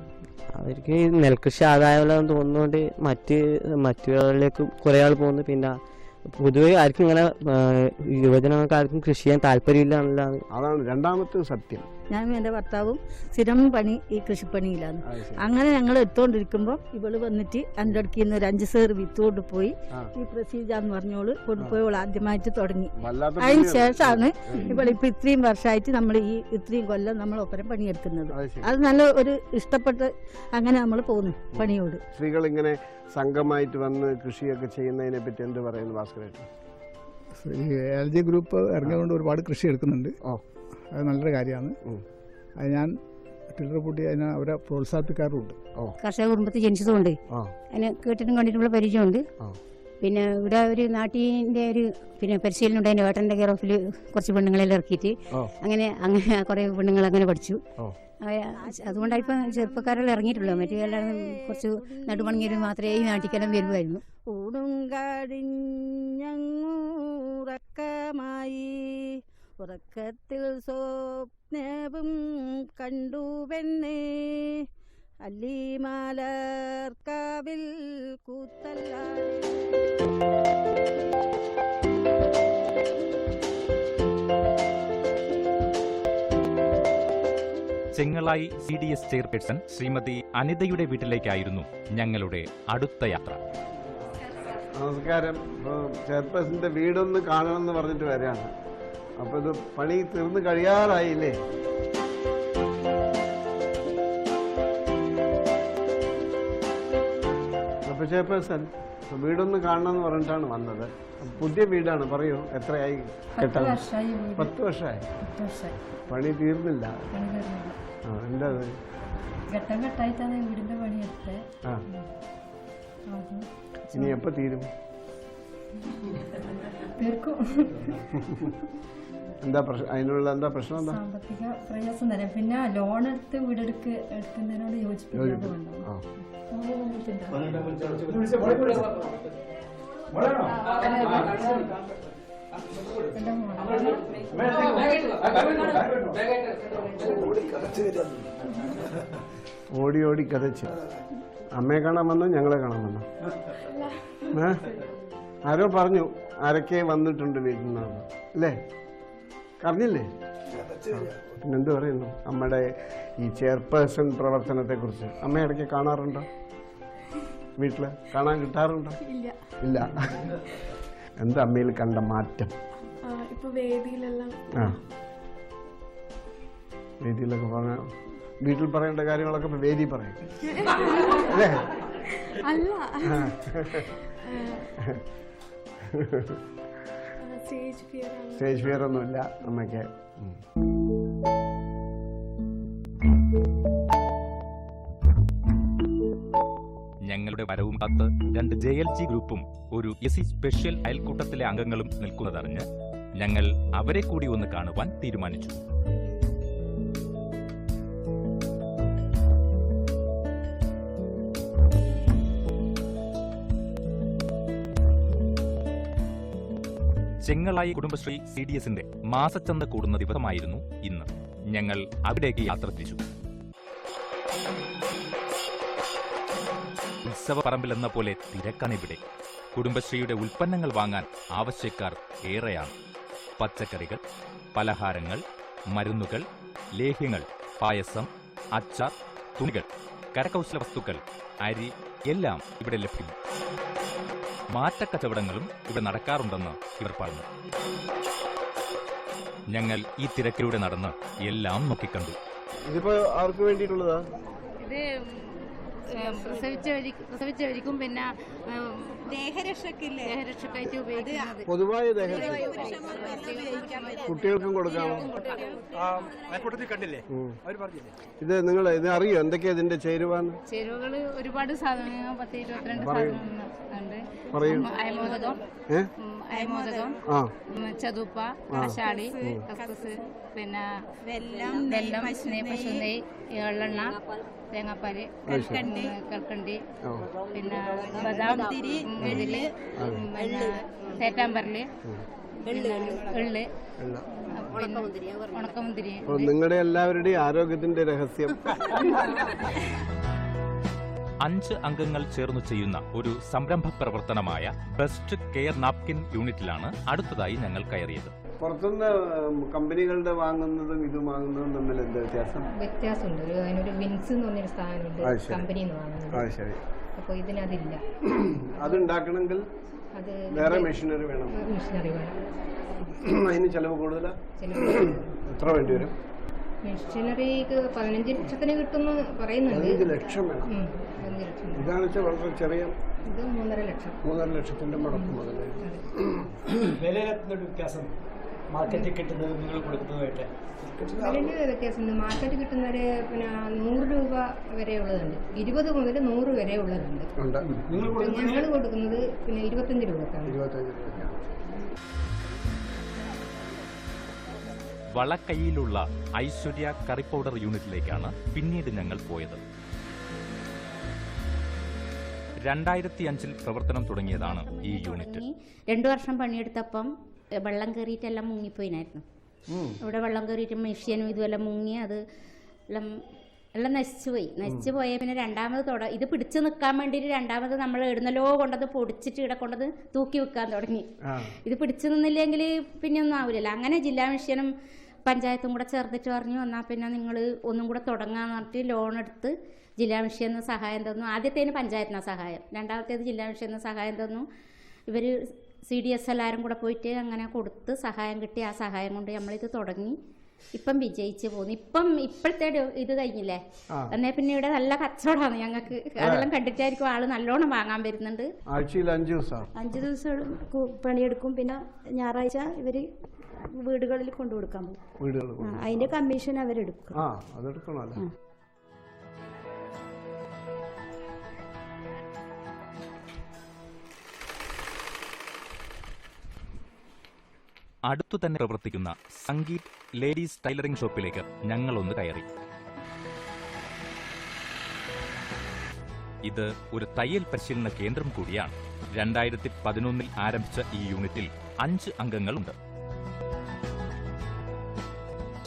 അവർക്ക് നെൽകൃഷി ആദായമുള്ളതെന്ന് തോന്നുന്നതുകൊണ്ട് മറ്റുകളിലേക്ക് കുറെ ആൾ പോകുന്നു. പിന്നെ പൊതുവെ ആർക്കും ഇങ്ങനെ യുവജനങ്ങൾക്ക് ആർക്കും കൃഷി ചെയ്യാൻ താല്പര്യമില്ല എന്നുള്ളതാണ്. അതാണ് രണ്ടാമത്തെ സത്യം. ഞാനും എൻ്റെ ഭർത്താവും സ്ഥിരം പണി ഈ കൃഷിപ്പണിയിലാണ്. അങ്ങനെ ഞങ്ങൾ എടുത്തോണ്ടിരിക്കുമ്പോൾ ഇവള് വന്നിട്ട് എൻ്റെ അടുക്കിൽ നിന്ന് ഒരു 5 സേർ വിത്ത് കൊണ്ടുപോയി ഈ പ്രസീജ എന്ന് പറഞ്ഞോള് കൊണ്ടുപോയി അവൾ ആദ്യമായിട്ട് തുടങ്ങി. അതിന് ശേഷമാണ് ഇവളിപ്പോൾ ഇത്രയും വർഷമായിട്ട് നമ്മൾ ഇത്രയും കൊല്ലം നമ്മൾ ഒപ്പരം പണിയെടുക്കുന്നത്. അത് നല്ല ഒരു ഇഷ്ടപ്പെട്ട് അങ്ങനെ നമ്മൾ പോകുന്നു പണിയോട്. സ്ത്രീകൾ ഇങ്ങനെ സംഘമായിട്ട് വന്ന് കൃഷിയൊക്കെ ചെയ്യുന്നതിനെ പറ്റി എന്ത് പറയുന്നു ഭാസ്കരേട്ടൻ? LG ഗ്രൂപ്പ് ഇറങ്ങിയതുകൊണ്ട് ഒരുപാട് കൃഷി എടുക്കുന്നുണ്ട്. അത് നല്ലൊരു കാര്യമാണ്. അത് ഞാൻ ടില്ലർ പൂട്ടി അതിനെ അവരെ പ്രോത്സാഹിപ്പിക്കാറുമുണ്ട്. കർഷക കുടുംബത്തിൽ ജനിച്ചതുകൊണ്ട് അതിനെ കേട്ടിട്ടും കണ്ടിട്ടുള്ള പരിചയമുണ്ട്. പിന്നെ ഇവിടെ ഒരു നാട്ടിൻ്റെ ഒരു പരിശീലനം ഉണ്ട്. അതിൻ്റെ ഏട്ടൻ്റെ കെയർ ഓഫിൽ കുറച്ച് പെണ്ണുങ്ങളെല്ലാം ഇറക്കിയിട്ട് അങ്ങനെ കുറേ പെണ്ണുങ്ങൾ അങ്ങനെ പഠിച്ചു. അതുകൊണ്ടാണ് ഇപ്പം ചെറുപ്പക്കാരെല്ലാം ഇറങ്ങിയിട്ടുള്ളൂ. മറ്റേ എല്ലാവരും കുറച്ച് നടുമണിങ്ങര് മാത്രമേ ഈ നാട്ടിക്കെല്ലാം വരുമായിരുന്നു. ഊടുങ്കാടിഞ്ഞൂറക്കമായി ഉറക്കത്തിൽ സ്വപ്നവും കണ്ടു പെണ്ണേ അല്ലിമാലർക്കാവിൽ കൂത്തല്ലാടി. ചെങ്ങളായി CDS ചെയർപേഴ്സൺ ശ്രീമതി അനിതയുടെ വീട്ടിലേക്കായിരുന്നു ഞങ്ങളുടെ അടുത്ത യാത്ര. നമസ്കാരം. ചെയർപേഴ്സന്റെ വീടൊന്ന് കാണണമെന്ന് പറഞ്ഞിട്ട് വരികയാണ്. അപ്പൊ ഇത് പണി തീർന്നു കഴിയാറായില്ലേ? അപ്പൊ ചെയർപേഴ്സൺ വീടൊന്ന് കാണണമെന്ന് പറഞ്ഞിട്ടാണ് വന്നത്. പുതിയ വീടാണ്. പറയൂ, എത്രയായി കെട്ടാൻ? 10 വർഷമായി. പണി തീർന്നില്ല. എന്താ ഘട്ടം ഘട്ടമായിട്ടാണ് വീടിന്റെ പണിയെടുത്തത്. ഇനി എപ്പോ തീരും? തീർക്കും. എന്താ പ്രശ്നം? അതിനുള്ള എന്താ പ്രശ്നം? എന്താ സാമ്പത്തിക പ്രയാസം തന്നെ. പിന്നെ ലോൺ എടുത്ത് എടുക്കുന്നതിനോട് യോജിപ്പിക്കുന്നുണ്ട്. ഓടി ഓടി കഥച്ച് അമ്മയെ കാണാൻ വന്നോ ഞങ്ങളെ കാണാൻ വന്നോ? ആരോ പറഞ്ഞു ആരൊക്കെ വന്നിട്ടുണ്ട് വീട്ടിൽ നിന്നാണ് അല്ലേ? അറിഞ്ഞില്ലേ? പിന്നെന്ത് പറയുന്നു നമ്മുടെ ഈ ചെയർപേഴ്സൺ പ്രവർത്തനത്തെ കുറിച്ച്? അമ്മ ഇടയ്ക്ക് കാണാറുണ്ടോ? വീട്ടില് കാണാൻ കിട്ടാറുണ്ടോ? ഇല്ല. എന്താ അമ്മയിൽ കണ്ട മാറ്റം? വേദിയിലൊക്കെ പറഞ്ഞ വീട്ടിൽ പറയേണ്ട കാര്യങ്ങളൊക്കെ ഇപ്പൊ വേദി പറയും അല്ലേ? സ്റ്റേജ് ഫിയർ ഒന്നുമില്ല അമ്മയ്ക്ക്. ഞങ്ങളുടെ വരവും കാത്ത് 2 JLG ഗ്രൂപ്പും ഒരു SC സ്പെഷ്യൽ അയൽക്കൂട്ടത്തിലെ അംഗങ്ങളും നിൽക്കുന്നതറിഞ്ഞ് ഞങ്ങൾ അവരെ കൂടി ഒന്ന് കാണുവാൻ തീരുമാനിച്ചു. ചെങ്ങളായി കുടുംബശ്രീ CDSന്റെ മാസച്ചന്ത കൂടുന്ന ദിവസമായിരുന്നു ഇന്ന്. ഞങ്ങൾ അവിടേക്ക് യാത്ര തിരിച്ചു. ഉത്സവ പറമ്പിലെന്ന പോലെ തിരക്കാണ് ഇവിടെ. കുടുംബശ്രീയുടെ ഉൽപ്പന്നങ്ങൾ വാങ്ങാൻ ആവശ്യക്കാർ ഏറെയാണ്. പച്ചക്കറികൾ, പലഹാരങ്ങൾ, മരുന്നുകൾ, ലേഹ്യങ്ങൾ, പായസം, അച്ചാർ, തുണികൾ, കരകൗശല വസ്തുക്കൾ, അരി എല്ലാം ഇവിടെ ലഭ്യം. മാറ്റക്കച്ചവടങ്ങളും ഇവിടെ നടക്കാറുണ്ടെന്ന് ഇവർ പറഞ്ഞു. ഞങ്ങൾ ഈ തിരക്കിലൂടെ നടന്ന് എല്ലാം നോക്കിക്കണ്ടു. ഇതിപ്പോ ആർക്ക് വേണ്ടിയിട്ടുള്ളതാ? ഇത് പ്രസവിച്ചവരിക്കും പിന്നെ ദേഹരക്ഷക്കായിട്ട് ഉപയോഗിക്കുന്നത്. പൊതുവായ കുട്ടികൾക്കും കൊടുക്കാമോ? ഇത് നിങ്ങൾ ഇത് അറിയോ എന്തൊക്കെയാ ഇതിന്റെ ചേരുവാന്ന്? ചേരുവകള് ഒരുപാട് സാധനങ്ങൾ 10-22 സാധനങ്ങൾ ഉണ്ട്. അയമോദകം, ചതുപ്പ, കശാളി, കസ്കസ്, പിന്നെ വെല്ലം, പശുനെയ്, എള്ളെണ്ണ, തേങ്ങാപ്പാല്, കൽക്കണ്ടി, പിന്നെ ബദാം, പിന്നെ തേറ്റാമ്പരല്, എള്ള്, ഉണക്കമുന്തിരി. അപ്പോൾ നിങ്ങളുടെ എല്ലാവരുടെയും ആരോഗ്യത്തിന്റെ രഹസ്യം 5 അംഗങ്ങൾ ചേർന്ന് ചെയ്യുന്ന ഒരു സംരംഭ പ്രവർത്തനമായ ബെസ്റ്റ് കെയർ നാപ്കിൻ യൂണിറ്റിലാണ് അടുത്തതായി ഞങ്ങൾ കയറിയത്. പുറത്തുനിന്ന് കമ്പനികളുടെ വാങ്ങുന്നതും ഇത് വാങ്ങുന്നതും തമ്മിൽ എന്താ വ്യത്യാസം? വ്യത്യാസമുണ്ട്. അതിനൊരു വിൻസ് എന്ന് പറഞ്ഞൊരു സ്ഥാനമുണ്ട് കമ്പനിയിൽ നിന്ന് വാങ്ങുന്നത്. ശരി. അപ്പോൾ ഇതിനതില്ല. അതുണ്ടാക്കണമെങ്കിൽ അത് വേറെ മെഷീനറി വേണം. മെഷീനറി വേണം. അതിന് ചെലവ് കൂടുതലാ? എത്ര വേണ്ടി വരും? മെഷീനറിക്ക് 15 ലക്ഷത്തിന് കിട്ടുമെന്ന് പറയുന്നുണ്ട്. 15 ലക്ഷം വേണം. ഇതാണ് വളരെ ചെറിയ. ഇത് 3.5 ലക്ഷം. 3.5 ലക്ഷത്തിന്റെ മുടക്ക് മുതൽ. വിലയിലെത്തുന്ന വ്യത്യാസം മാർക്കറ്റിൽ കിട്ടുന്നത് നിങ്ങൾ കൊടുക്കുന്നതായിട്ട് വിലയുടെ വ്യത്യാസമുണ്ട്. മാർക്കറ്റ് കിട്ടുന്നവര് പിന്നെ 100 രൂപ വരെ ഉള്ളതുണ്ട്, 20 മുതൽ 100 വരെ ഉള്ളതുണ്ട്. ഞങ്ങൾ കൊടുക്കുന്നത് പിന്നെ 25 രൂപക്കാണ്. വളക്കൈയിലുള്ള ഐശ്വര്യ കറി പൗഡർ യൂണിറ്റിലേക്കാണ് പിന്നീട് ഞങ്ങൾ പോയത്. 2005 പ്രവർത്തനം തുടങ്ങിയതാണ് ഈ യൂണിറ്റ്. 2 വർഷം പണിയെടുത്തപ്പം വെള്ളം കയറിയിട്ടെല്ലാം മുങ്ങിപ്പോയിനായിരുന്നു. ഇവിടെ വെള്ളം കയറിയിട്ട് മെഷീനും ഇതുമെല്ലാം മുങ്ങി അത് എല്ലാം നശിച്ചു പോയ പിന്നെ രണ്ടാമത് ഇത് പിടിച്ചു നിൽക്കാൻ വേണ്ടിയിട്ട് രണ്ടാമത് നമ്മൾ ഇടുന്നല്ലോ കൊണ്ടത് പൊടിച്ചിട്ട് ഇവിടെ കൊണ്ടത് തൂക്കി വെക്കാൻ തുടങ്ങി. ഇത് പിടിച്ചു നിന്നില്ലെങ്കിൽ പിന്നെ ഒന്നും ആവില്ലല്ലോ. അങ്ങനെ ജില്ലാ മിഷനും പഞ്ചായത്തും കൂടെ ചേർത്തിട്ട് പറഞ്ഞു, എന്നാൽ പിന്നെ നിങ്ങൾ ഒന്നും കൂടെ തുടങ്ങാന്ന് പറഞ്ഞിട്ട് ലോൺ എടുത്ത് ജില്ലാ മിഷന് സഹായം തന്നു. ആദ്യത്തേന് പഞ്ചായത്തിനാണ് സഹായം, രണ്ടാമത്തേത് ജില്ലാ മിഷന് സഹായം തന്നു. ഇവർ CDS എല്ലാവരും കൂടെ പോയിട്ട് അങ്ങനെ കൊടുത്ത് സഹായം കിട്ടി. ആ സഹായം കൊണ്ട് നമ്മളിത് തുടങ്ങി. ഇപ്പം വിജയിച്ച് പോകുന്നു. ഇപ്പോഴത്തെ ഇത് കഴിഞ്ഞില്ലേ, എന്നേ പിന്നെ ഇവിടെ നല്ല കച്ചവടമാണ് ഞങ്ങൾക്ക്. അതെല്ലാം കണ്ടിട്ടായിരിക്കും ആള് നല്ലോണം വാങ്ങാൻ വരുന്നുണ്ട്. ആഴ്ചയിൽ 5 ദിവസം പണിയെടുക്കും. പിന്നെ ഞായറാഴ്ച ഇവര് വീടുകളിൽ കൊണ്ടുകൊടുക്കാൻ പോകും. അതിന്റെ കമ്മീഷൻ അവരെടുക്കും. അതെടുക്കണമല്ലോ. അടുത്തു തന്നെ പ്രവർത്തിക്കുന്ന സംഗീത് ലേഡീസ് ടൈലറിംഗ് ഷോപ്പിലേക്ക് ഞങ്ങളൊന്ന് കയറി. ഇത് ഒരു തയ്യൽ പരിശീലന കേന്ദ്രം കൂടിയാണ്. 2011 ആരംഭിച്ച ഈ യൂണിറ്റിൽ 5 അംഗങ്ങളുണ്ട്.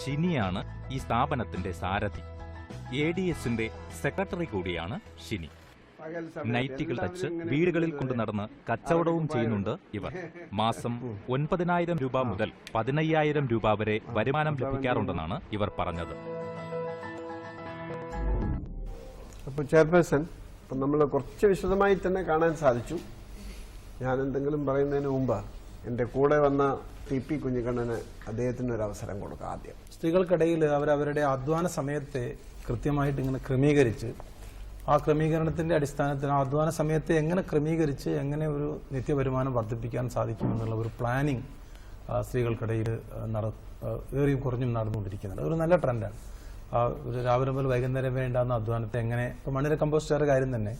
ഷിനിയാണ് ഈ സ്ഥാപനത്തിന്റെ സാരഥി. ADSന്റെ സെക്രട്ടറി കൂടിയാണ് ഷിനി. നൈറ്റികൾ തച്ച് വീടുകളിൽ കൊണ്ടു നടന്ന് കച്ചവടവും ചെയ്യുന്നുണ്ട് ഇവർ. മാസം 9,000 രൂപ മുതൽ 15,000 രൂപ വരെ വരുമാനം ലഭിക്കാറുണ്ടെന്നാണ് ഇവർ പറഞ്ഞത്. അപ്പോൾ ചെയർപേഴ്സൺ, അപ്പം നമ്മൾ കുറച്ച് വിശദമായി തന്നെ കാണാൻ സാധിച്ചു. ഞാൻ എന്തെങ്കിലും പറയുന്നതിന് മുമ്പ് എൻ്റെ കൂടെ വന്ന TP കുഞ്ഞിക്കണ്ണന് അദ്ദേഹത്തിന് ഒരു അവസരം കൊടുക്കാം. ആദ്യം സ്ത്രീകൾക്കിടയിൽ അവരവരുടെ അധ്വാന സമയത്തെ കൃത്യമായിട്ട് ഇങ്ങനെ ക്രമീകരിച്ച്, ആ ക്രമീകരണത്തിന്റെ അടിസ്ഥാനത്തിൽ ആ അധ്വാന സമയത്തെ എങ്ങനെ ക്രമീകരിച്ച് എങ്ങനെ ഒരു നിത്യവരുമാനം വർദ്ധിപ്പിക്കാൻ സാധിക്കുമെന്നുള്ള ഒരു പ്ലാനിങ് സ്ത്രീകൾക്കിടയിൽ ഏറിയും കുറഞ്ഞും നടന്നുകൊണ്ടിരിക്കുന്നുണ്ട്. ഒരു നല്ല ട്രെൻഡാണ്. ഒരു രാവിലെ മുതൽ വൈകുന്നേരം വരെ ഉണ്ടാകുന്ന അധ്വാനത്തെ എങ്ങനെ, ഇപ്പോൾ മണ്ണിര കമ്പോസ്റ്റുകാരുടെ കാര്യം തന്നെ,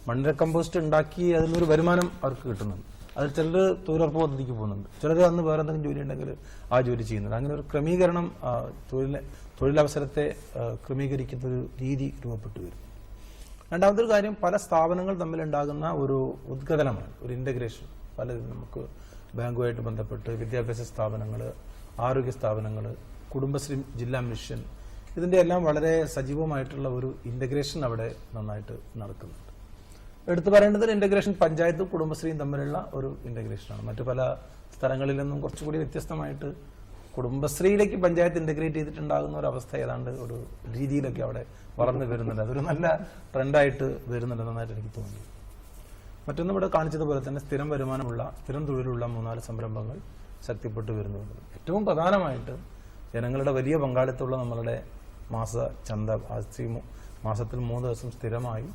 മണ്ണിര കമ്പോസ്റ്റ് ഉണ്ടാക്കി അതിലൊരു വരുമാനം അവർക്ക് കിട്ടുന്നുണ്ട്. അതിൽ ചിലർ തൊഴിലുറപ്പ് പദ്ധതിക്ക് പോകുന്നുണ്ട്, ചിലർ അന്ന് വേറെ എന്തെങ്കിലും ജോലി ഉണ്ടെങ്കിൽ ആ ജോലി ചെയ്യുന്നുണ്ട്. അങ്ങനെ ഒരു ക്രമീകരണം, തൊഴിലവസരത്തെ ക്രമീകരിക്കുന്ന ഒരു രീതി രൂപപ്പെട്ടു വരും. രണ്ടാമതൊരു കാര്യം, പല സ്ഥാപനങ്ങൾ തമ്മിലുണ്ടാകുന്ന ഒരു ഉദ്ഘാടനമാണ്, ഒരു ഇൻ്റഗ്രേഷൻ. പലതും നമുക്ക് ബാങ്കുമായിട്ട് ബന്ധപ്പെട്ട് വിദ്യാഭ്യാസ സ്ഥാപനങ്ങൾ, ആരോഗ്യ സ്ഥാപനങ്ങൾ, കുടുംബശ്രീ ജില്ലാ മിഷൻ, ഇതിൻ്റെ എല്ലാം വളരെ സജീവമായിട്ടുള്ള ഒരു ഇൻ്റഗ്രേഷൻ അവിടെ നന്നായിട്ട് നടക്കുന്നുണ്ട്. എടുത്തു പറയേണ്ടത് ഇൻ്റഗ്രേഷൻ പഞ്ചായത്തും കുടുംബശ്രീയും തമ്മിലുള്ള ഒരു ഇൻ്റഗ്രേഷനാണ്. മറ്റു പല സ്ഥലങ്ങളിൽ നിന്നും കുറച്ചുകൂടി വ്യത്യസ്തമായിട്ട് കുടുംബശ്രീയിലേക്ക് പഞ്ചായത്ത് ഇൻ്റഗ്രേറ്റ് ചെയ്തിട്ടുണ്ടാകുന്ന ഒരു അവസ്ഥ ഏതാണ്ട് ഒരു രീതിയിലൊക്കെ അവിടെ വളർന്നു വരുന്നുണ്ട്. അതൊരു നല്ല ട്രെൻഡായിട്ട് വരുന്നുണ്ട്, നന്നായിട്ട് എനിക്ക് തോന്നി. മറ്റൊന്നും ഇവിടെ കാണിച്ചതുപോലെ തന്നെ സ്ഥിരം വരുമാനമുള്ള, സ്ഥിരം തൊഴിലുള്ള 3-4 സംരംഭങ്ങൾ ശക്തിപ്പെട്ടു വരുന്നുണ്ട്. ഏറ്റവും പ്രധാനമായിട്ട് ജനങ്ങളുടെ വലിയ പങ്കാളിത്തമുള്ള നമ്മളുടെ ചന്ത, മാസത്തിൽ 3 ദിവസം സ്ഥിരമായി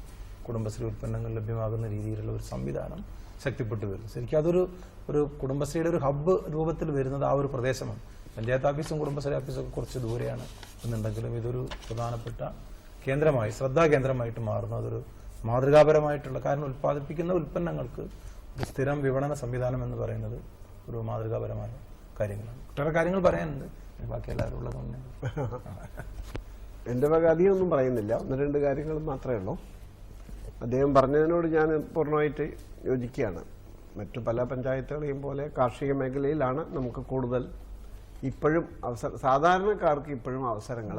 കുടുംബശ്രീ ഉൽപ്പന്നങ്ങൾ ലഭ്യമാകുന്ന രീതിയിലുള്ള ഒരു സംവിധാനം ശക്തിപ്പെട്ടു വരുന്നു. ശരിക്കും അതൊരു കുടുംബശ്രീയുടെ ഒരു ഹബ്ബ് രൂപത്തിൽ വരുന്നത് ആ ഒരു പ്രദേശമാണ്. പഞ്ചായത്ത് ഓഫീസും കുടുംബശ്രീ ഓഫീസും ഒക്കെ കുറച്ച് ദൂരെയാണ് എന്നുണ്ടെങ്കിലും ഇതൊരു പ്രധാനപ്പെട്ട കേന്ദ്രമായി, ശ്രദ്ധാകേന്ദ്രമായിട്ട് മാറുന്ന അതൊരു മാതൃകാപരമായിട്ടുള്ള, കാരണം ഉൽപ്പാദിപ്പിക്കുന്ന ഉൽപ്പന്നങ്ങൾക്ക് ഒരു സ്ഥിരം വിപണന സംവിധാനം എന്ന് പറയുന്നത് ഒരു മാതൃകാപരമായ കാര്യങ്ങളാണ്. ഒട്ടേറെ കാര്യങ്ങൾ പറയാനുണ്ട്, ബാക്കി എല്ലാവരും ഉള്ളതുകൊണ്ട് എൻ്റെ വക അധികമൊന്നും പറയുന്നില്ല. 1-2 കാര്യങ്ങൾ മാത്രമേ ഉള്ളൂ. അദ്ദേഹം പറഞ്ഞതിനോട് ഞാൻ പൂർണ്ണമായിട്ട് യോജിക്കുകയാണ്. മറ്റു പല പഞ്ചായത്തുകളെയും പോലെ കാർഷിക മേഖലയിലാണ് നമുക്ക് കൂടുതൽ ഇപ്പോഴും സാധാരണക്കാർക്ക് ഇപ്പോഴും അവസരങ്ങൾ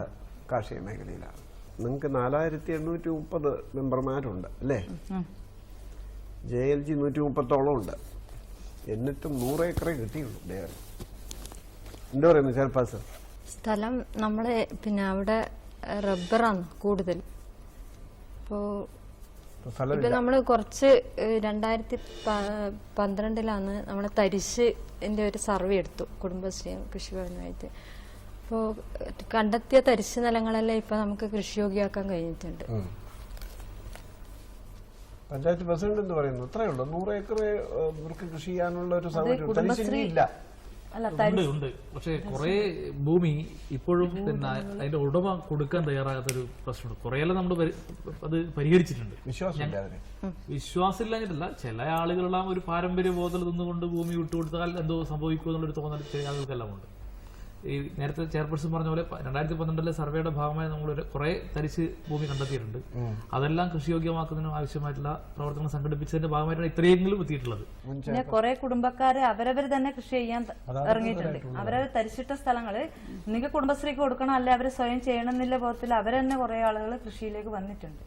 കാർഷിക മേഖലയിലാണ്. നിങ്ങൾക്ക് 4830 മെമ്പർമാരുണ്ട് അല്ലേ? JLG 130ഓളം ഉണ്ട്. എന്നിട്ടും 100 ഏക്കറേ കിട്ടിയുള്ളൂ. എന്താ പറയുന്നു ചെയർപേഴ്സൺ? സ്ഥലം നമ്മള് പിന്നെ അവിടെ റബ്ബറാണ് കൂടുതൽ. ഇപ്പോൾ ഇപ്പൊ നമ്മള് കുറച്ച് 2012 നമ്മള് തരിശിന്റെ ഒരു സർവേ എടുത്തു കുടുംബശ്രീയും കൃഷിഭവനുമായിട്ട്. അപ്പോൾ കണ്ടെത്തിയ തരിശ് നിലങ്ങളെല്ലാം ഇപ്പൊ നമുക്ക് കൃഷിയോഗ്യമാക്കാൻ കഴിഞ്ഞിട്ടുണ്ട്. പഞ്ചായത്ത് പ്രസിഡന്റ് എന്ന് പറയുന്നു അത്രേ ഉള്ളൂ. 100 ഏക്കർ ഇവർക്ക് കൃഷി ചെയ്യാനുള്ള ഒരു സൗകര്യം ഇല്ല. ഉണ്ട്. പക്ഷെ കുറെ ഭൂമി ഇപ്പോഴും പിന്നെ അതിന്റെ ഉടമ കൊടുക്കാൻ തയ്യാറാകാത്തൊരു പ്രശ്നമുണ്ട്. കുറെയെല്ലാം നമ്മൾ അത് പരിഹരിച്ചിട്ടുണ്ട്. വിശ്വാസമില്ലാഞ്ഞിട്ടല്ല, ചില ആളുകളെല്ലാം ഒരു പാരമ്പര്യ ബോധത്തിൽ നിന്നുകൊണ്ട് ഭൂമി വിട്ടുകൊടുത്താൽ എന്തോ സംഭവിക്കുമെന്നുള്ളൊരു തോന്നൽ ചില ആളുകൾക്കെല്ലാം ഉണ്ട്. ഈ നേരത്തെ ചെയർപേഴ്സൺ പറഞ്ഞ പോലെ 2012 സർവേയുടെ ഭാഗമായി നമ്മൾ കുറെ തരിശ് ഭൂമി കണ്ടെത്തിയിട്ടുണ്ട്. അതെല്ലാം കൃഷിയോഗ്യമാക്കുന്നതിന് ആവശ്യമായിട്ടുള്ള പ്രവർത്തനങ്ങൾ സംഘടിപ്പിച്ചതിന്റെ ഭാഗമായിട്ടാണ് ഇത്രയെങ്കിലും എത്തിയിട്ടുള്ളത്. പിന്നെ കുറെ കുടുംബക്കാര് അവരവർ തന്നെ കൃഷി ചെയ്യാൻ ഇറങ്ങിയിട്ടുണ്ട്. അവരവർ തരിച്ചിട്ട സ്ഥലങ്ങള് നിങ്ങൾക്ക് കുടുംബശ്രീക്ക് കൊടുക്കണം, അല്ലെ അവര് സ്വയം ചെയ്യണമെന്നില്ല ബോധത്തിൽ അവരെന്നെ കുറെ ആളുകൾ കൃഷിയിലേക്ക് വന്നിട്ടുണ്ട്.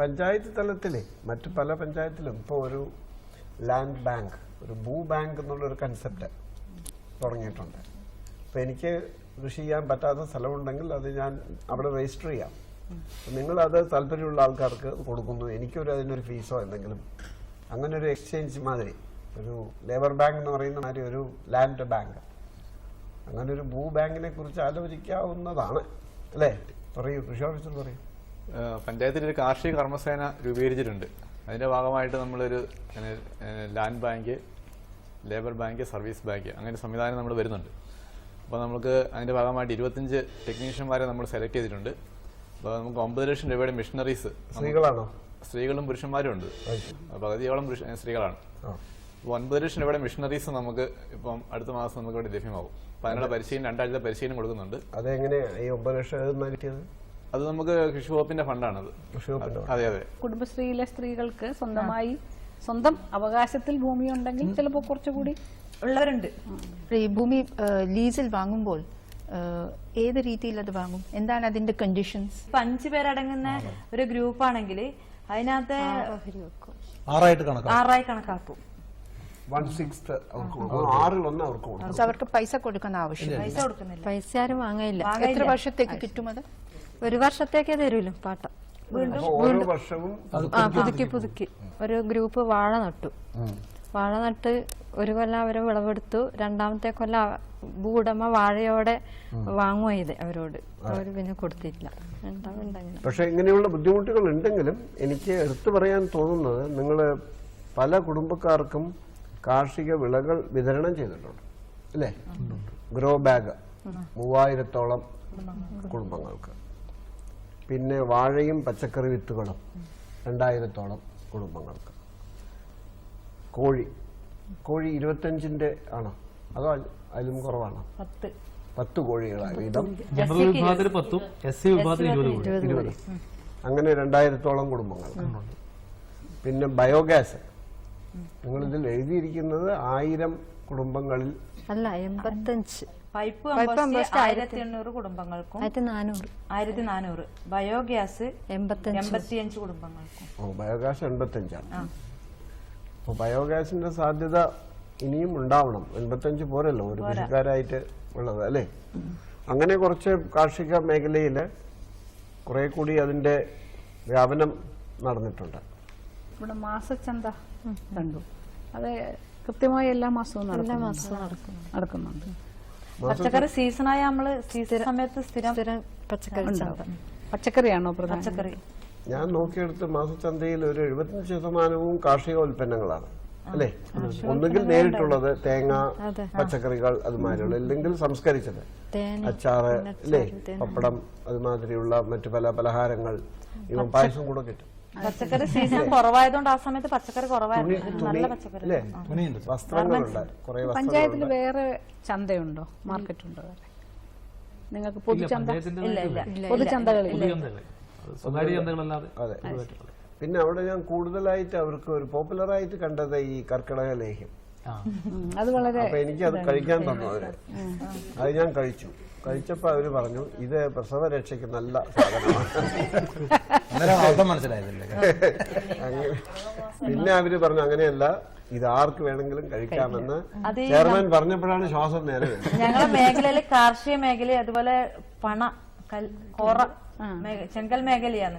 പഞ്ചായത്ത് തലത്തിലെ മറ്റു പല പഞ്ചായത്തിലും ഇപ്പോൾ ഒരു ലാൻഡ് ബാങ്ക്, ഒരു ഭൂ ബാങ്ക് എന്നുള്ളൊരു കൺസെപ്റ്റ് തുടങ്ങിയിട്ടുണ്ട്. അപ്പോൾ എനിക്ക് കൃഷി ചെയ്യാൻ പറ്റാത്ത സ്ഥലമുണ്ടെങ്കിൽ അത് ഞാൻ അവിടെ രജിസ്റ്റർ ചെയ്യാം. നിങ്ങളത് താല്പര്യമുള്ള ആൾക്കാർക്ക് കൊടുക്കുന്നു, എനിക്കൊരു അതിനൊരു ഫീസോ എന്തെങ്കിലും, അങ്ങനെ ഒരു എക്സ്ചേഞ്ച് മാതിരി ഒരു ലേബർ ബാങ്ക് എന്ന് പറയുന്ന മാതിരി ഒരു ലാൻഡ് ബാങ്ക്, അങ്ങനെ ഒരു ഭൂ ബാങ്കിനെ കുറിച്ച് ആലോചിക്കാവുന്നതാണ് അല്ലേ? പറയൂ, കൃഷി ഓഫീസർ പറയൂ. പഞ്ചായത്തിൽ ഒരു കാർഷിക കർമ്മസേന രൂപീകരിച്ചിട്ടുണ്ട്. അതിൻ്റെ ഭാഗമായിട്ട് നമ്മളൊരു land bank, labour bank, service bank അങ്ങനെ സംവിധാനം നമ്മൾ വരുന്നുണ്ട്. അപ്പോൾ നമുക്ക് അതിൻ്റെ ഭാഗമായിട്ട് 25 ടെക്നീഷ്യന്മാരെ നമ്മൾ സെലക്ട് ചെയ്തിട്ടുണ്ട്. അപ്പോൾ നമുക്ക് 9 ലക്ഷം രൂപയുടെ മിഷനറീസ്. സ്ത്രീകളാണോ? സ്ത്രീകളും പുരുഷന്മാരും ഉണ്ട്. പകുതിയോളം സ്ത്രീകളാണ്. അപ്പോൾ 9 ലക്ഷം രൂപയുടെ മിഷനറീസ് നമുക്ക് ഇപ്പം അടുത്ത മാസം നമുക്ക് ഇവിടെ ലഭ്യമാകും. അപ്പോൾ അതിനുള്ള പരിശീലനം 2 ആഴ്ചത്തെ പരിശീലനം കൊടുക്കുന്നുണ്ട്. അതെങ്ങനെയാണ് ഈ 9 ലക്ഷം കിട്ടിയത്? അത് നമുക്ക് കൃഷി വകുപ്പിന്റെ ഫണ്ടാണത്. അതെ അതെ. കുടുംബശ്രീയിലെ സ്ത്രീകൾക്ക് സ്വന്തം അവകാശത്തിൽ ഭൂമി ഉണ്ടെങ്കിൽ ചിലപ്പോൾ കുറച്ചുകൂടി ഉള്ളവരുണ്ട്. ഈ ഭൂമി ലീസിൽ വാങ്ങുമ്പോൾ ഏത് രീതിയിൽ അത് വാങ്ങും? എന്താണ് അതിന്റെ കണ്ടീഷൻസ്? 5 പേരടങ്ങുന്ന ഒരു ഗ്രൂപ്പ് ആണെങ്കിൽ അതിനകത്ത് 6 കണക്കാക്കും. 1/6 അവർക്ക് പൈസ കൊടുക്കുന്ന ആവശ്യം? പൈസ കൊടുക്കുന്നില്ല. പൈസ ആരും വാങ്ങയില്ല. എത്ര വർഷത്തേക്ക് കിട്ടും അത്? 1 വർഷത്തേക്കേ തരൂല്ലോ പാട്ടം. വീണ്ടും പുതുക്കി ഒരു ഗ്രൂപ്പ് വാഴ നട്ടു. വാഴ നട്ട് 1 കൊല്ലം അവരെ വിളവെടുത്തു. 2ാമത്തെ കൊല്ലം ഭൂവുടമ വാഴയോടെ വാങ്ങുക ചെയ്ത് അവരോട്. അവര് പിന്നെ കൊടുത്തില്ല. പക്ഷെ ഇങ്ങനെയുള്ള ബുദ്ധിമുട്ടുകൾ ഉണ്ടെങ്കിലും എനിക്ക് എടുത്തു പറയാൻ തോന്നുന്നത്, നിങ്ങൾ പല കുടുംബക്കാർക്കും കാർഷിക വിളകൾ വിതരണം ചെയ്തിട്ടുണ്ട് അല്ലേ? ഗ്രോ ബാഗ് 3000ഓളം കുടുംബങ്ങൾക്ക്. പിന്നെ വാഴയും പച്ചക്കറി വിത്തുകളും 2000ഓളം കുടുംബങ്ങൾക്ക്. കോഴി 25ന്റെ ആണോ അതോ അതിലും കുറവാണോ? 10 കോഴികളാണ് വീതം. അങ്ങനെ 2000ഓളം കുടുംബങ്ങൾക്ക്. പിന്നെ ബയോഗ്യാസ് നിങ്ങളിതിൽ എഴുതിയിരിക്കുന്നത് 1000 കുടുംബങ്ങളിൽ അല്ല, 85. പൈപ്പ് 1800 കുടുംബങ്ങൾക്കും 1400. ബയോഗ്യാസ് 85 കുടുംബങ്ങൾക്കും. ബയോഗ്യാസ് 85ആണ്. അപ്പോൾ ബയോഗ്യാസിന്റെ സാധ്യത ഇനിയും ഉണ്ടാവണം. 85 പോരല്ലോ ഒരു കൃഷിക്കാരായിട്ട് ഉള്ളത് അല്ലേ? അങ്ങനെ കുറച്ച് കാർഷിക മേഖലയിൽ കുറെ കൂടി അതിന്റെ വ്യാപനം നടന്നിട്ടുണ്ട്. ഇവിടെ മാസച്ചന്ത കണ്ടു. അത് കൃത്യമായി എല്ലാ മാസവും നടക്കുന്നുണ്ട്. പച്ചക്കറി സീസണായ നമ്മള് സമയത്ത് സ്ഥിരം പച്ചക്കറിയാണോ? പച്ചക്കറി ഞാൻ നോക്കിയെടുത്ത് മാസച്ചന്തയിൽ ഒരു 75% കാർഷിക ഉൽപ്പന്നങ്ങളാണ് അല്ലേ? ഒന്നുകിൽ നേരിട്ടുള്ളത് തേങ്ങ, പച്ചക്കറികൾ അതുമാതിരിയുള്ള, അല്ലെങ്കിൽ സംസ്കരിച്ചത്, അച്ചാറ് അല്ലേ, പപ്പടം അതുമാതിരിയുള്ള മറ്റു പല പലഹാരങ്ങൾ, ഇവ പായസം കൂടെ കിട്ടും. പച്ചക്കറി സീസൺ കുറവായതുകൊണ്ട് ആ സമയത്ത് പച്ചക്കറി കുറവായിരുന്നു. നല്ല പച്ചക്കറി, വസ്ത്രങ്ങളുണ്ട്. പഞ്ചായത്തിൽ വേറെ ചന്തയുണ്ടോ, മാർക്കറ്റ് ഉണ്ടോ? നിങ്ങൾക്ക് പൊതുചന്ത? പൊതുചന്തകളില്ല. അതെ. പിന്നെ അവിടെ ഞാൻ കൂടുതലായിട്ട് അവർക്ക് ഒരു പോപ്പുലറായിട്ട് കണ്ടത് ഈ കർക്കിടക ലേഹ്യം അത് വളരെ അപ്പൊ എനിക്ക് അത് കഴിക്കാൻ തന്നു അവര്. അത് ഞാൻ കഴിച്ചപ്പോ അവര് പറഞ്ഞു ഇത് പ്രസവ രക്ഷയ്ക്ക് നല്ല സാധനമാണ്. മനസ്സിലായതല്ലേ? പിന്നെ അവര് പറഞ്ഞു അങ്ങനെയല്ല, ഇത് ആർക്ക് വേണമെങ്കിലും കഴിക്കാമെന്ന് ചെയർമാൻ പറഞ്ഞപ്പോഴാണ് ശ്വാസം നേരെ വരുന്നത്. ഞങ്ങളുടെ മേഖലയില് കാർഷിക മേഖല, അതുപോലെ കോറ ചെങ്കൽ മേഖലയാണ്.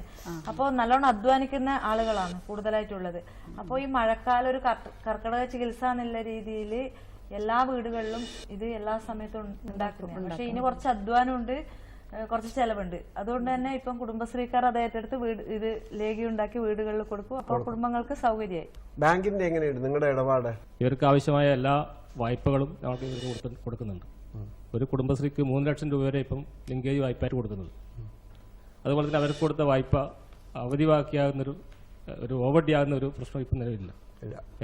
അപ്പോൾ നല്ലോണം അധ്വാനിക്കുന്ന ആളുകളാണ് കൂടുതലായിട്ടുള്ളത്. അപ്പോൾ ഈ മഴക്കാലം ഒരു കർക്കിടക ചികിത്സ എന്നുള്ള രീതിയിൽ എല്ലാ വീടുകളിലും ഇത് എല്ലാ സമയത്തും ഉണ്ടാക്കുന്നത്. പക്ഷെ ഇതിന് കുറച്ച് അധ്വാനമുണ്ട്, കുറച്ച് ചെലവുണ്ട്. അതുകൊണ്ട് തന്നെ ഇപ്പം കുടുംബശ്രീക്കാർ അത് ഏറ്റെടുത്ത് ഇത് ലേഖ്യം ഉണ്ടാക്കി വീടുകളിൽ കൊടുക്കും. അപ്പോൾ കുടുംബങ്ങൾക്ക് സൗകര്യമായി. ബാങ്കിന്റെ എങ്ങനെയുണ്ട് നിങ്ങളുടെ ഇടപാട്? ഇവർക്ക് ആവശ്യമായ എല്ലാ വായ്പകളും ഞങ്ങൾക്ക് ഇവർക്ക് കൊടുക്കുന്നുണ്ട്. ഒരു കുടുംബശ്രീക്ക് 3 ലക്ഷം രൂപ വരെ ഇപ്പം ലിങ്കേജ് വായ്പയായിട്ട് കൊടുക്കുന്നത്. അതുപോലെ തന്നെ അവർക്ക് കൊടുത്ത വായ്പ അവധിവാക്കിയാകുന്നൊരു ഓവർഡ്യൂ ആകുന്ന ഒരു പ്രശ്നം ഇപ്പം നിലവിലില്ല.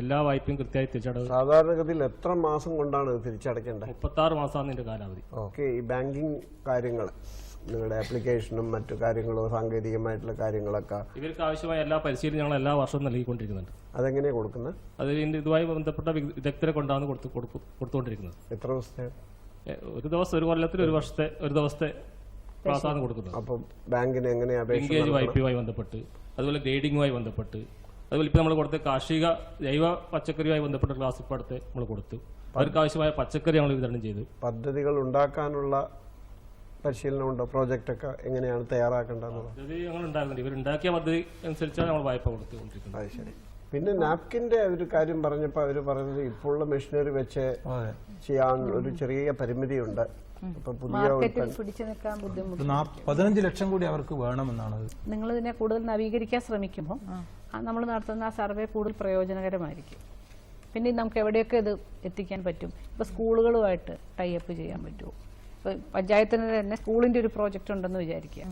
എല്ലാ വായ്പയും കൃത്യമായി തിരിച്ചടവ്. സാധാരണഗതിയിൽ എത്ര മാസം കൊണ്ടാണ് തിരിച്ചടക്കേണ്ടത്? 36 മാസമാണ് ഇതിന്റെ കാലാവധി. ഓക്കെ. ഈ ബാങ്കിങ് കാര്യങ്ങൾ, നിങ്ങളുടെ ആപ്ലിക്കേഷനും മറ്റു കാര്യങ്ങളോ സാങ്കേതികമായിട്ടുള്ള കാര്യങ്ങളൊക്കെ ഇവർക്ക് ആവശ്യമായ എല്ലാ പരിശീലനം ഞങ്ങൾ എല്ലാ വർഷവും നൽകിക്കൊണ്ടിരിക്കുന്നുണ്ട്. അതെങ്ങനെയാണ് കൊടുക്കുന്നത്? അത് ഇതുമായി ബന്ധപ്പെട്ട വിദഗ്ധരെ കൊണ്ടാണ് കൊടുത്തുകൊണ്ടിരിക്കുന്നത്. എത്ര ദിവസത്തെ? ഒരു ദിവസം, ഒരു കൊല്ലത്തിൽ ഒരു വർഷത്തെ, ഒരു ദിവസത്തെ ക്ലാസ്സാണ് കൊടുക്കുന്നത്. അപ്പം ബാങ്കിന് എങ്ങനെയാ ലിങ്കേജ് വായ്പയുമായി ബന്ധപ്പെട്ട്, അതുപോലെ ഗ്രേഡിങ്ങുമായി ബന്ധപ്പെട്ട്, അതുപോലെ ഇപ്പം നമ്മൾ കൊടുത്ത കാർഷിക ജൈവ പച്ചക്കറിയുമായി ബന്ധപ്പെട്ട ക്ലാസ് ഇപ്പോൾ അടുത്ത് നമ്മൾ കൊടുത്തു. അവർക്ക് ആവശ്യമായ പച്ചക്കറി ഞങ്ങൾ വിതരണം ചെയ്തു. പദ്ധതികൾ ഉണ്ടാക്കാനുള്ള പരിശീലനമുണ്ടോ? പ്രോജക്റ്റ് ഒക്കെ എങ്ങനെയാണ് തയ്യാറാക്കേണ്ടത്? പദ്ധതി ഞങ്ങൾ ഉണ്ടാക്കുന്നുണ്ട്. ഇവരുണ്ടാക്കിയ പദ്ധതി അനുസരിച്ചാണ് നമ്മൾ വായ്പ കൊടുത്തുകൊണ്ടിരിക്കുന്നത്. അത് ശരി. പിന്നെ നാപ്കിന്റെ ഒരു കാര്യം പറഞ്ഞപ്പോൾ അവർ പറഞ്ഞത് ഇപ്പോഴുള്ള മെഷീനറി വെച്ച് ചെയ്യാൻ ഒരു ചെറിയ പരിമിതിയുണ്ട്. പിടിച്ചു നിൽക്കാൻ ബുദ്ധിമുട്ട്. 15 ലക്ഷം കൂടി അവർക്ക് വേണമെന്നാണ്. നിങ്ങൾ ഇതിനെ കൂടുതൽ നവീകരിക്കാൻ ശ്രമിക്കുമ്പോൾ നമ്മൾ നടത്തുന്ന ആ സർവേ കൂടുതൽ പ്രയോജനകരമായിരിക്കും. പിന്നെ നമുക്ക് എവിടെയൊക്കെ ഇത് എത്തിക്കാൻ പറ്റും. ഇപ്പോൾ സ്കൂളുകളുമായിട്ട് ടൈപ്പ് ചെയ്യാൻ പറ്റുമോ? ഇപ്പോൾ പഞ്ചായത്തിന് തന്നെ സ്കൂളിൻ്റെ ഒരു പ്രോജക്റ്റ് ഉണ്ടെന്ന് വിചാരിക്കുക.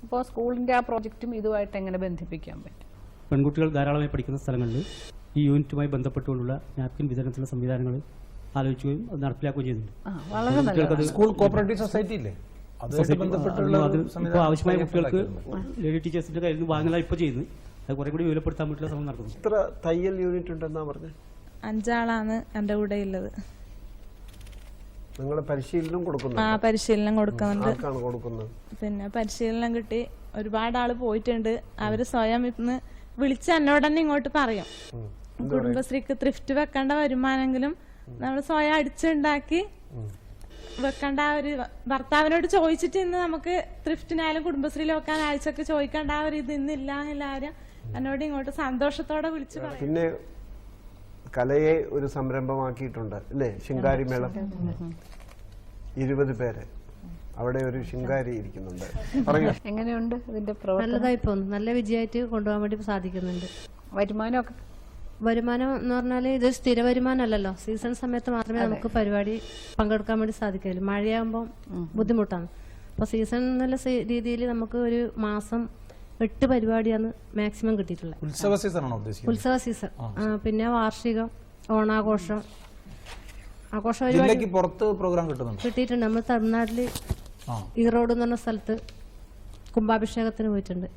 അപ്പോൾ സ്കൂളിൻ്റെ ആ പ്രോജക്റ്റും ഇതുമായിട്ട് എങ്ങനെ ബന്ധിപ്പിക്കാൻ പറ്റും? പെൺകുട്ടികൾ ധാരാളമായി പഠിക്കുന്ന സ്ഥലങ്ങളിൽ ഈ യൂണിറ്റുമായി ബന്ധപ്പെട്ടുകൊണ്ടുള്ള നാപ്കിൻ വിതരണത്തിലുള്ള സംവിധാനങ്ങൾ ആലോചിക്കുകയും അത് നടപ്പിലാക്കുകയും ചെയ്യുന്നുണ്ട്. സ്കൂൾ കോപ്പറേറ്റീവ് സൊസൈറ്റി ഇല്ലേ? ഇപ്പോൾ ആവശ്യമായ കുട്ടികൾക്ക് ലേഡി ടീച്ചേഴ്സിന്റെ കയ്യിൽ നിന്ന് വാങ്ങലാണ് ഇപ്പോൾ ചെയ്യുന്നത്. അത് കുറെ കൂടി വിപുലപ്പെടുത്താൻ വേണ്ടിയുള്ള ശ്രമം നടക്കുന്നു. എത്ര തയ്യൽ യൂണിറ്റ് ഉണ്ടെന്നാ പറഞ്ഞത്? 5 ആളാണ് എൻ്റെ കൂടെ ഉള്ളത്. നിങ്ങൾ പരിശീലനം കൊടുക്കുന്നു? പരിശീലനം കൊടുക്കുന്നുണ്ട്. ആർക്കാണ് കൊടുക്കുന്നത്? പിന്നെ പരിശീലനം കിട്ടി ഒരുപാട് ആള് പോയിട്ടുണ്ട്. അവര് സ്വയം ഇന്ന് വിളിച്ച് എന്നോട് തന്നെ ഇങ്ങോട്ട് പറയും, കുടുംബശ്രീക്ക് ത്രിഫ്റ്റ് വെക്കേണ്ട വരുമാനെങ്കിലും നമ്മൾ സ്വയം അടിച്ചുണ്ടാക്കി വെക്കേണ്ട. ഒരു ഭർത്താവിനോട് ചോദിച്ചിട്ട് ഇന്ന് നമുക്ക് ത്രിഫ്റ്റിനായാലും കുടുംബശ്രീയിൽ വെക്കാൻ ആഴ്ചക്ക് ചോദിക്കേണ്ട ആ ഒരു ഇത് ഇന്നില്ല എല്ലാവരും എന്നോട് ഇങ്ങോട്ട് സന്തോഷത്തോടെ വിളിച്ച് പറയും. പിന്നെ കലയെ ഒരു സംരംഭമാക്കിയിട്ടുണ്ട് അല്ലേ? ശിങ്കാരി മേളം. 20 പേര് അവിടെ ഒരു ശിങ്കാരി ഇരിക്കുന്നുണ്ട്. എങ്ങനെയുണ്ട് ഇതിന്റെ നല്ലതായി പോകുന്നു. നല്ല വിജയമായിട്ട് കൊണ്ടുപോകാൻ വേണ്ടി സാധിക്കുന്നുണ്ട്. വരുമാനം എന്ന് പറഞ്ഞാൽ ഇത് സ്ഥിര വരുമാനമല്ലല്ലോ. സീസൺ സമയത്ത് മാത്രമേ നമുക്ക് പരിപാടി പങ്കെടുക്കാൻ വേണ്ടി സാധിക്കുള്ളൂ. മഴയാകുമ്പോൾ ബുദ്ധിമുട്ടാണ്. അപ്പോൾ സീസൺ എന്നുള്ള രീതിയിൽ നമുക്ക് ഒരു മാസം 8 പരിപാടിയാണ് മാക്സിമം കിട്ടിയിട്ടുള്ളത്. ഉത്സവ സീസണാണോ ഉദ്ദേശിക്കുന്നത്? ഉത്സവ സീസൺ, പിന്നെ വാർഷികം, ഓണാഘോഷം, ആഘോഷ പരിപാടി പുറത്ത് പ്രോഗ്രാം കിട്ടിയിട്ടുണ്ട്. നമ്മൾ തമിഴ്നാട്ടിൽ ഈറോഡ് എന്ന് പറഞ്ഞ സ്ഥലത്ത് കുംഭാഭിഷേകത്തിന് പോയിട്ടുണ്ട്.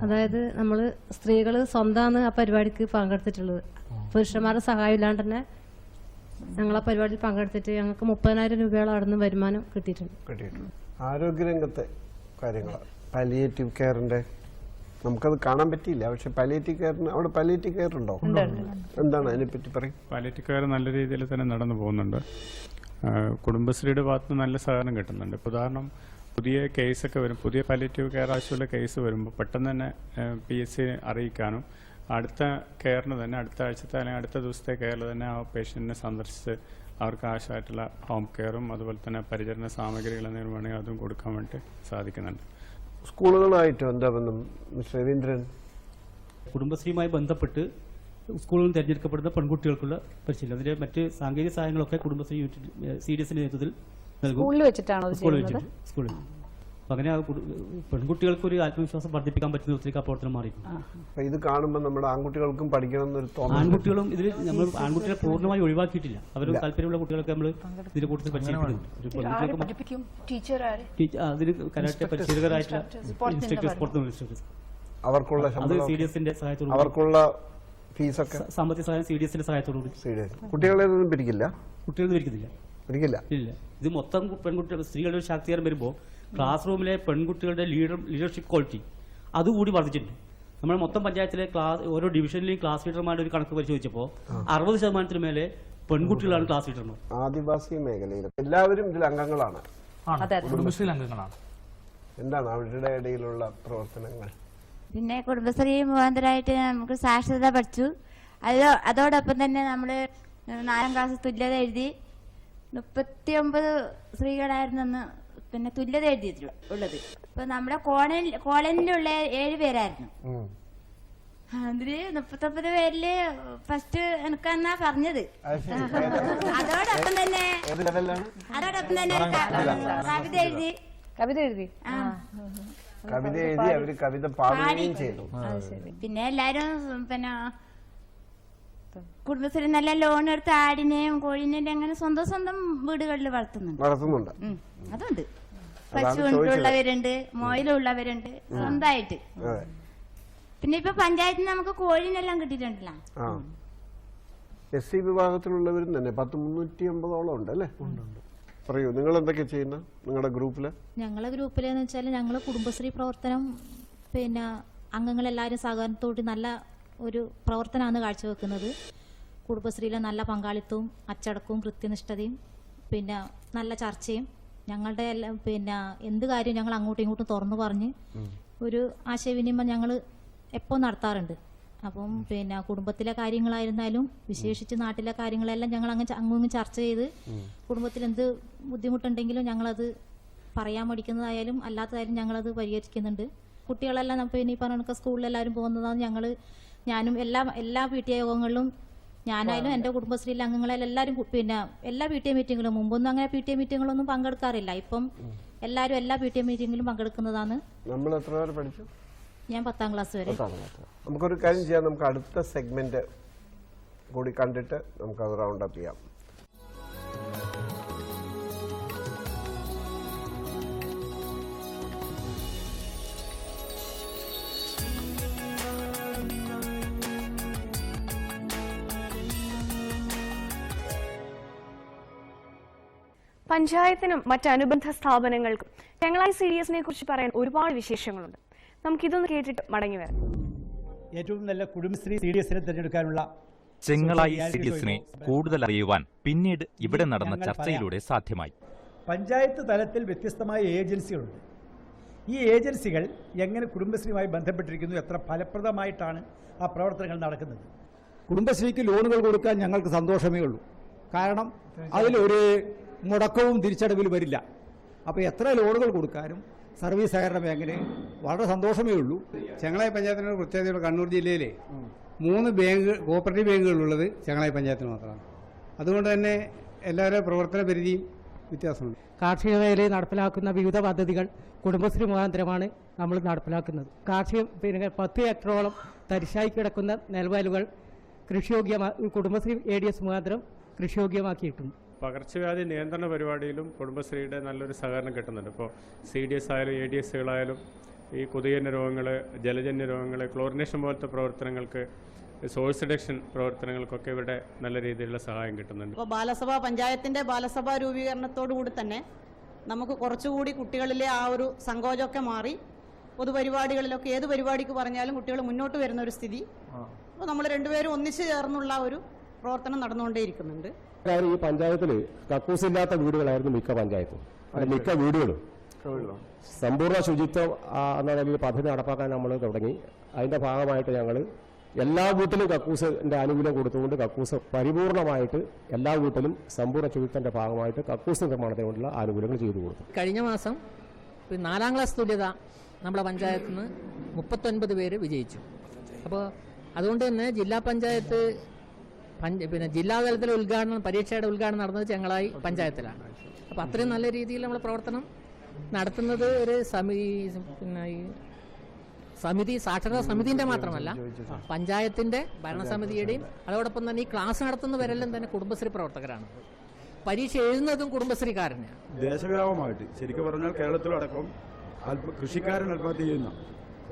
അതായത് നമ്മൾ സ്ത്രീകൾ സ്വന്തമാണ് ആ പരിപാടിക്ക് പങ്കെടുത്തിട്ടുള്ളത്. പുരുഷന്മാരുടെ സഹായം ഇല്ലാണ്ട് തന്നെ ഞങ്ങൾ ആ പരിപാടിയിൽ പങ്കെടുത്തിട്ട് ഞങ്ങൾക്ക് 30,000 രൂപയോളം അവിടെ നിന്ന് വരുമാനം കിട്ടിയിട്ടുണ്ട്. ആരോഗ്യരംഗത്തെ കാര്യങ്ങൾ, പാലിയേറ്റീവ് കെയറിന്റെ നമുക്കത് കാണാൻ പറ്റിയില്ല. പക്ഷെ പാലിയേറ്റീവ് കെയറിന് അവിടെ പാലിയേറ്റീവ് കെയർ ഉണ്ടോ? എന്താണ് അതിനെപ്പറ്റി പറയും? പാലിയേറ്റീവ് കെയർ നല്ല രീതിയിൽ തന്നെ നടന്നു പോകുന്നുണ്ട്. കുടുംബശ്രീയുടെ ഭാഗത്ത് നല്ല സഹകരണം കിട്ടുന്നുണ്ട്. ഇപ്പോൾ ഉദാഹരണം പുതിയ കേസൊക്കെ വരും, പുതിയ പാലിയേറ്റീവ് കെയർ ആവശ്യമുള്ള കേസ് വരുമ്പോൾ പെട്ടെന്ന് തന്നെ PSC അറിയിക്കാനും അടുത്ത കെയറിന് തന്നെ അടുത്ത ആഴ്ചത്തെ അല്ലെങ്കിൽ അടുത്ത ദിവസത്തെ കെയറിൽ തന്നെ ആ പേഷ്യൻറ്റിനെ സന്ദർശിച്ച് അവർക്ക് ആവശ്യമായിട്ടുള്ള ഹോം കെയറും അതുപോലെ തന്നെ പരിചരണ സാമഗ്രികൾ എന്തെങ്കിലും വേണമെങ്കിൽ അതും കൊടുക്കാൻ വേണ്ടി സാധിക്കുന്നുണ്ട്. സ്കൂളുകളായിട്ട് എന്താ ബന്ധം മിസ്റ്റർ രവീന്ദ്രൻ? കുടുംബശ്രീയുമായി ബന്ധപ്പെട്ട് സ്കൂളിൽ തിരഞ്ഞെടുക്കപ്പെടുന്ന പെൺകുട്ടികൾക്കുള്ള പരിശീലനം, അതിന്റെ മറ്റ് സാങ്കേതിക സഹായങ്ങളൊക്കെ കുടുംബശ്രീ CDSന്റെ നേതൃത്വത്തിൽ നൽകും. സ്കൂളിൽ വെച്ചിട്ടാണോ? സ്കൂളിൽ. അങ്ങനെ പെൺകുട്ടികൾക്ക് ഒരു ആത്മവിശ്വാസം വർദ്ധിപ്പിക്കാൻ പറ്റുന്ന ഒത്തിരി പ്രവർത്തനം മാറിയിട്ടുണ്ട്. ഇത് കാണുമ്പോൾ നമ്മുടെ ആൺകുട്ടികൾക്കും പഠിക്കണം എന്നൊരു തോന്നൽ. ആൺകുട്ടികളും ഇതിൽ നമ്മൾ ആൺകുട്ടികളെ പൂർണ്ണമായി ഒഴിവാക്കിയിട്ടില്ല. അവർ താല്പര്യമുള്ള കുട്ടികളൊക്കെ നമ്മൾ ഇതിനെ കൂടുതൽ പരിശീലിക്കുന്നുണ്ട്. അതിന് കരാട്ടെ പരിശീലകരായിട്ടുള്ള ഇൻസ്ട്രക്ടേഴ്സ്, അവർക്കുള്ള അവർക്കുള്ള ഫീസൊക്കെ സാമ്പത്തിക സഹായം CDS സഹായത്തോടുകൂടി. കുട്ടികളെ ഒന്നും പിരിക്കില്ല? കുട്ടികളൊന്നും പിരിക്കുന്നില്ല. ഇല്ല. ഇത് മൊത്തം പെൺകുട്ടികൾ സ്ത്രീകളുടെ ഒരു ശാക്തീകരണം വരുമ്പോൾ ക്ലാസ് റൂമിലെ പെൺകുട്ടികളുടെ ലീഡർഷിപ്പ് ക്വാളിറ്റി അതുകൂടി വർദ്ധിച്ചിട്ടുണ്ട്. നമ്മുടെ മൊത്തം പഞ്ചായത്തിലെ ഓരോ ഡിവിഷനിലെയും ക്ലാസ് ലീഡർമാരുടെ ഒരു കണക്ക് പരിശോധിച്ചപ്പോൾ 60% മേലെ പെൺകുട്ടികളാണ് ക്ലാസ് ലീഡർമാർ. ആദിവാസി മേഖലയിൽ എല്ലാവരും ഇതിൽ അംഗങ്ങളാണ്, കുടുംബശ്രീ അംഗങ്ങളാണ്. എന്താണ് അവരുടെ ഇടയിലുള്ള പ്രവർത്തനങ്ങൾ? പിന്നെ കുടുംബശ്രീ മുഖാന്തരമായിട്ട് നമുക്ക് സാക്ഷരത പഠിച്ചു. അതോടൊപ്പം തന്നെ നമ്മൾ 4ാം ക്ലാസ് തുല്യത എഴുതി. 39 സ്ത്രീകളായിരുന്നു അന്ന് പിന്നെ തുല്യത എഴുതിയിട്ടുള്ളത്. ഇപ്പൊ നമ്മുടെ കോളനിയിലുള്ള 7 പേരായിരുന്നു. അതില് 39 പേരില് ഫസ്റ്റ് എനിക്കെന്നാ പറഞ്ഞത്. അതോടൊപ്പം തന്നെ കവിത എഴുതി അവര് കവിത പാടുകയും ചെയ്തു. പിന്നെ എല്ലാരും പിന്നെ കുടുംബശ്രീ നല്ല ലോൺ എടുത്ത് ആടിനെയും കോഴിനെയും അങ്ങനെ സ്വന്തം വീടുകളിൽ വളർത്തുന്നുണ്ട്. അതുണ്ട്. പശുവുള്ളവരുണ്ട്, മോയിലുള്ളവരുണ്ട്, സ്വന്തമായിട്ട്. പിന്നെ ഇപ്പൊ പഞ്ചായത്തിൽ നമുക്ക് കോഴിനെല്ലാം കിട്ടിയിട്ടുണ്ടല്ലോ. SC വിഭാഗത്തിലുള്ളവരും തന്നെ 350ഓളം ഉണ്ട് അല്ലേ? പറയൂ, നിങ്ങൾ എന്തൊക്കെ ചെയ്യുന്ന നിങ്ങളുടെ ഗ്രൂപ്പില്? ഞങ്ങളെ ഗ്രൂപ്പിലെന്ന് വെച്ചാൽ ഞങ്ങൾ കുടുംബശ്രീ പ്രവർത്തനം പിന്നെ അംഗങ്ങളെല്ലാവരും സഹകരണത്തോട് നല്ല ഒരു പ്രവർത്തനമാണ് കാഴ്ചവെക്കുന്നത്. കുടുംബശ്രീയിലെ നല്ല പങ്കാളിത്തവും അച്ചടക്കവും കൃത്യനിഷ്ഠതയും പിന്നെ നല്ല ചർച്ചയും ഞങ്ങളുടെ എല്ലാം പിന്നെ എന്ത് കാര്യം ഞങ്ങൾ അങ്ങോട്ടും ഇങ്ങോട്ടും തുറന്നു പറഞ്ഞ് ഒരു ആശയവിനിമയം ഞങ്ങൾ എപ്പോൾ നടത്താറുണ്ട്. അപ്പം പിന്നെ കുടുംബത്തിലെ കാര്യങ്ങളായിരുന്നാലും വിശേഷിച്ച് നാട്ടിലെ കാര്യങ്ങളെല്ലാം ഞങ്ങൾ അങ്ങ് ചർച്ച ചെയ്ത് കുടുംബത്തിൽ എന്ത് ബുദ്ധിമുട്ടുണ്ടെങ്കിലും ഞങ്ങളത് പറയാൻ മടിക്കുന്നതായാലും അല്ലാത്തതായാലും ഞങ്ങളത് പരിഹരിക്കുന്നുണ്ട്. കുട്ടികളെല്ലാം പിന്നെ ഈ പറഞ്ഞ സ്കൂളിലെല്ലാവരും പോകുന്നതാണ്. ഞാനും എല്ലാ PTA യോഗങ്ങളിലും ഞാനായാലും എൻ്റെ കുടുംബശ്രീയിലെ അംഗങ്ങളെല്ലാം എല്ലാവരും പിന്നെ എല്ലാ PTA മീറ്റിങ്ങിലും മുമ്പൊന്നും അങ്ങനെ PTA മീറ്റിങ്ങുകളൊന്നും പങ്കെടുക്കാറില്ല. ഇപ്പം എല്ലാവരും എല്ലാ PTA മീറ്റിങ്ങിലും പങ്കെടുക്കുന്നതാണ്. നമ്മൾ എത്ര വരെ പഠിച്ചു? ഞാൻ 10ാം ക്ലാസ് വരെ. നമുക്കൊരു കാര്യം ചെയ്യാം, നമുക്ക് അടുത്ത സെഗ്മെന്റ് കൂടി കണ്ടിട്ട് നമുക്ക് അത് റൗണ്ട് അപ്പ് ചെയ്യാം. പഞ്ചായത്തിനും മറ്റനുബന്ധ സ്ഥാപനങ്ങൾക്കും ചെങ്ങളായി CDSനെ കുറിച്ച് പറയാൻ ഒരുപാട് വിശേഷങ്ങളുണ്ട്. നമുക്കിതൊന്ന് കേട്ടിട്ട് മടങ്ങി വരാം. ഏറ്റവും നല്ല കുടുംബശ്രീ CDSനെ തിരഞ്ഞെടുക്കാനുള്ള ചെങ്ങളായി CDSനെ കൂടുതൽ അറിയുവാൻ പിന്നീട് ഇവിടെ നടന്ന ചർച്ചയിലൂടെ സാധ്യമായി. പഞ്ചായത്ത് തലത്തിൽ വ്യത്യസ്തമായ ഏജൻസികളുണ്ട്. ഈ ഏജൻസികൾ എങ്ങനെ കുടുംബശ്രീയുമായി ബന്ധപ്പെട്ടിരിക്കുന്നു, എത്ര ഫലപ്രദമായിട്ടാണ് ആ പ്രവർത്തനങ്ങൾ നടക്കുന്നത്? കുടുംബശ്രീക്ക് ലോണുകൾ കൊടുക്കാൻ ഞങ്ങൾക്ക് സന്തോഷമേ ഉള്ളൂ. കാരണം അതിലൊരു മുടക്കവും തിരിച്ചടവിൽ വരില്ല. അപ്പോൾ എത്ര ലോണുകൾ കൊടുക്കാനും സർവീസ് സഹകരണ ബാങ്കിന് വളരെ സന്തോഷമേ ഉള്ളൂ. ചെങ്ങളായി പഞ്ചായത്തിനൊരു പ്രത്യേകത, കണ്ണൂർ ജില്ലയിലെ 3 ബാങ്ക് കോപ്പറേറ്റീവ് ബാങ്കുകളുള്ളത് ചെങ്ങളായി പഞ്ചായത്തിന് മാത്രമാണ്. അതുകൊണ്ട് തന്നെ എല്ലാവരുടെ പ്രവർത്തന പരിധിയും വ്യത്യാസമുണ്ട്. കാർഷിക മേഖലയിൽ നടപ്പിലാക്കുന്ന വിവിധ പദ്ധതികൾ കുടുംബശ്രീ മുഖാന്തരമാണ് നമ്മൾ നടപ്പിലാക്കുന്നത്. കാർഷിക 10 ഹെക്ടറോളം തരിശായി കിടക്കുന്ന നെൽവയലുകൾ കുടുംബശ്രീ ADS മുഖാന്തരം കൃഷിയോഗ്യമാക്കിയിട്ടുണ്ട്. പകർച്ചവ്യാധി നിയന്ത്രണ പരിപാടിയിലും കുടുംബശ്രീയുടെ നല്ലൊരു സഹകരണം കിട്ടുന്നുണ്ട്. ഇപ്പോൾ CDS ആയാലും ADSകളായാലും ഈ കൊതുകജന്യ രോഗങ്ങൾ, ജലജന്യ രോഗങ്ങൾ, ക്ലോറിനേഷൻ പോലത്തെ പ്രവർത്തനങ്ങൾക്ക്, സോഴ്സ് റിഡക്ഷൻ പ്രവർത്തനങ്ങൾക്കൊക്കെ ഇവിടെ നല്ല രീതിയിലുള്ള സഹായം കിട്ടുന്നുണ്ട്. ഇപ്പോൾ പഞ്ചായത്തിൻ്റെ ബാലസഭാ രൂപീകരണത്തോടു കൂടി തന്നെ നമുക്ക് കുറച്ചുകൂടി കുട്ടികളിലെ ആ ഒരു സങ്കോചമൊക്കെ മാറി പൊതുപരിപാടികളിലൊക്കെ ഏത് പരിപാടിക്ക് പറഞ്ഞാലും കുട്ടികൾ മുന്നോട്ട് വരുന്ന ഒരു സ്ഥിതി. അപ്പോൾ നമ്മൾ രണ്ടുപേരും ഒന്നിച്ചു ചേർന്നുള്ള ഒരു പ്രവർത്തനം നടന്നുകൊണ്ടേയിരിക്കുന്നുണ്ട്. ഈ പഞ്ചായത്തിൽ കക്കൂസില്ലാത്ത വീടുകളായിരുന്നു മിക്ക പഞ്ചായത്തും. മിക്ക വീടുകളും സമ്പൂർണ്ണ ശുചിത്വം എന്ന നിലയിൽ പദ്ധതി നടപ്പാക്കാൻ നമ്മൾ തുടങ്ങി. അതിൻ്റെ ഭാഗമായിട്ട് ഞങ്ങൾ എല്ലാ വീട്ടിലും കക്കൂസിൻ്റെ ആനുകൂല്യം കൊടുത്തുകൊണ്ട് കക്കൂസ് പരിപൂർണമായിട്ട് എല്ലാ വീട്ടിലും സമ്പൂർണ്ണ ശുചിത്വത്തിൻ്റെ ഭാഗമായിട്ട് കക്കൂസ് നിർമ്മാണത്തിനുള്ള ആനുകൂല്യങ്ങൾ ചെയ്തു കൊടുത്തു. കഴിഞ്ഞ മാസം 4ാം ക്ലാസ് തുല്യത നമ്മുടെ പഞ്ചായത്തിൽ നിന്ന് 39 പേര് വിജയിച്ചു. അപ്പോൾ അതുകൊണ്ട് തന്നെ ജില്ലാ പഞ്ചായത്ത് ജില്ലാതലത്തിലെ പരീക്ഷയുടെ ഉദ്ഘാടനം നടന്നത് ചെങ്ങളായി പഞ്ചായത്തിലാണ്. അപ്പോൾ അത്രയും നല്ല രീതിയിൽ നമ്മൾ പ്രവർത്തനം നടത്തുന്നത് ഒരു സമിതി സാക്ഷരതാ സമിതിൻ്റെ മാത്രമല്ല, പഞ്ചായത്തിൻ്റെ ഭരണസമിതിയുടെയും അതോടൊപ്പം തന്നെ ഈ ക്ലാസ് നടത്തുന്നവരെല്ലാം തന്നെ കുടുംബശ്രീ പ്രവർത്തകരാണ്. പരീക്ഷ എഴുതുന്നതും കുടുംബശ്രീക്കാരനെയാണ്. ദേശവ്യാപകമായിട്ട് ശരിക്കും പറഞ്ഞാൽ കേരളത്തിലടക്കം കൃഷിക്കാരൻ ആത്മഹത്യ ചെയ്യുന്ന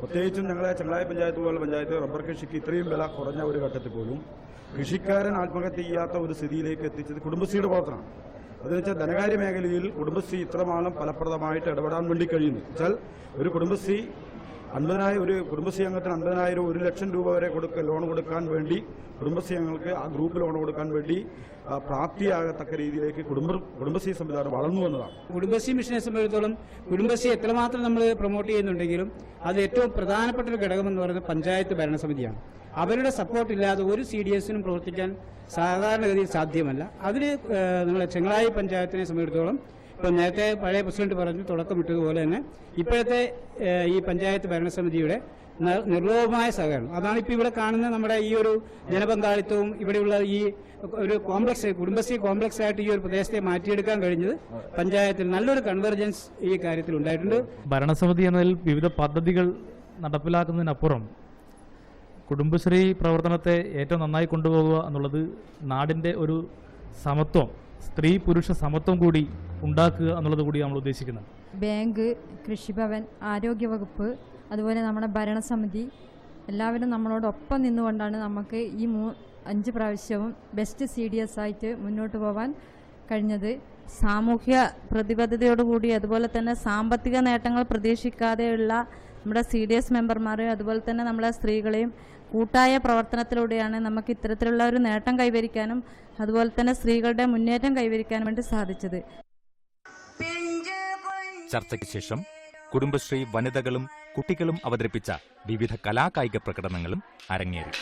പ്രത്യേകിച്ചും ഞങ്ങളെ ചെങ്ങളായി പഞ്ചായത്ത് പോലുള്ള പഞ്ചായത്ത് റബ്ബർ കൃഷിക്ക് ഇത്രയും വില കുറഞ്ഞ ഒരു ഘട്ടത്തിൽ പോലും കൃഷിക്കാരൻ ആത്മഹത്യ ചെയ്യാത്ത ഒരു സ്ഥിതിയിലേക്ക് എത്തിച്ചത് കുടുംബശ്രീയുടെ പ്രവർത്തനമാണ്. അതെന്ന് വെച്ചാൽ ധനകാര്യ മേഖലയിൽ കുടുംബശ്രീ ഇത്രമാത്രം ഫലപ്രദമായിട്ട് ഇടപെടാൻ വേണ്ടി കഴിയുന്നു വെച്ചാൽ ഒരു കുടുംബശ്രീ 50,000 ഒരു കുടുംബശ്രീ അംഗത്തിന് 50,000 1 ലക്ഷം രൂപ വരെ ലോൺ കൊടുക്കാൻ വേണ്ടി കുടുംബശ്രീ അംഗങ്ങൾക്ക് ആ ഗ്രൂപ്പ് ലോൺ കൊടുക്കാൻ വേണ്ടി പ്രാപ്തിയാകത്തക്ക രീതിയിലേക്ക് കുടുംബശ്രീ സംവിധാനം വളർന്നു വന്നതാണ്. കുടുംബശ്രീ മിഷനെ സംബന്ധിച്ചിടത്തോളം കുടുംബശ്രീ എത്രമാത്രം നമ്മൾ പ്രൊമോട്ട് ചെയ്യുന്നുണ്ടെങ്കിലും അത് ഏറ്റവും പ്രധാനപ്പെട്ട ഒരു ഘടകം എന്ന് പറയുന്നത് പഞ്ചായത്ത് ഭരണസമിതിയാണ്. അവരുടെ സപ്പോർട്ട് ഇല്ലാതെ ഒരു CDSനും പ്രവർത്തിക്കാൻ സാധാരണഗതിയിൽ സാധ്യമല്ല. അതിൽ നമ്മളെ ചെങ്ങളായി പഞ്ചായത്തിനെ സംബന്ധിച്ചിടത്തോളം ഇപ്പം നേരത്തെ പഴയ പ്രസിഡന്റ് പറഞ്ഞു തുടക്കമിട്ടതുപോലെ തന്നെ ഇപ്പോഴത്തെ ഈ പഞ്ചായത്ത് ഭരണസമിതിയുടെ നിർലോഭമായ സഹകരണം അതാണ് ഇപ്പോൾ ഇവിടെ കാണുന്ന നമ്മുടെ ഈ ഒരു ജനപങ്കാളിത്തവും ഇവിടെയുള്ള ഈ ഒരു കോംപ്ലക്സ് കുടുംബശ്രീ കോംപ്ലക്സ് ആയിട്ട് ഈ ഒരു പ്രദേശത്തെ മാറ്റിയെടുക്കാൻ കഴിഞ്ഞത് പഞ്ചായത്തിൽ നല്ലൊരു കൺവെർജൻസ് ഈ കാര്യത്തിൽ ഉണ്ടായിട്ടുണ്ട്. ഭരണസമിതി എന്നതിൽ വിവിധ പദ്ധതികൾ നടപ്പിലാക്കുന്നതിനപ്പുറം കുടുംബശ്രീ പ്രവർത്തനത്തെ ഏറ്റവും നന്നായി കൊണ്ടുപോകുക എന്നുള്ളത് നാടിൻ്റെ ഒരു സമത്വം, സ്ത്രീ പുരുഷ സമത്വം കൂടി ഉണ്ടാക്കുക എന്നുള്ളത് കൂടി നമ്മൾ ഉദ്ദേശിക്കുന്നത്. ബാങ്ക്, കൃഷിഭവൻ, ആരോഗ്യവകുപ്പ്, അതുപോലെ നമ്മുടെ ഭരണസമിതി എല്ലാവരും നമ്മളോടൊപ്പം നിന്നുകൊണ്ടാണ് നമുക്ക് ഈ 5 പ്രാവശ്യവും ബെസ്റ്റ് CDS ആയിട്ട് മുന്നോട്ട് പോകാൻ കഴിഞ്ഞത്. സാമൂഹ്യ പ്രതിബദ്ധതയോടുകൂടി അതുപോലെ തന്നെ സാമ്പത്തിക നേട്ടങ്ങൾ പ്രതീക്ഷിക്കാതെയുള്ള നമ്മുടെ CDS മെമ്പർമാർ അതുപോലെ തന്നെ നമ്മളെ സ്ത്രീകളെയും കൂട്ടായ പ്രവർത്തനത്തിലൂടെയാണ് നമുക്ക് ഇത്തരത്തിലുള്ള ഒരു നേട്ടം കൈവരിക്കാനും അതുപോലെ തന്നെ സ്ത്രീകളുടെ മുന്നേറ്റം കൈവരിക്കാനും വേണ്ടി സാധിച്ചത്. ചർച്ചയ്ക്ക് ശേഷം കുടുംബശ്രീ വനിതകളും കുട്ടികളും അവതരിപ്പിച്ച വിവിധ കലാകായിക പ്രകടനങ്ങളും അരങ്ങേറി.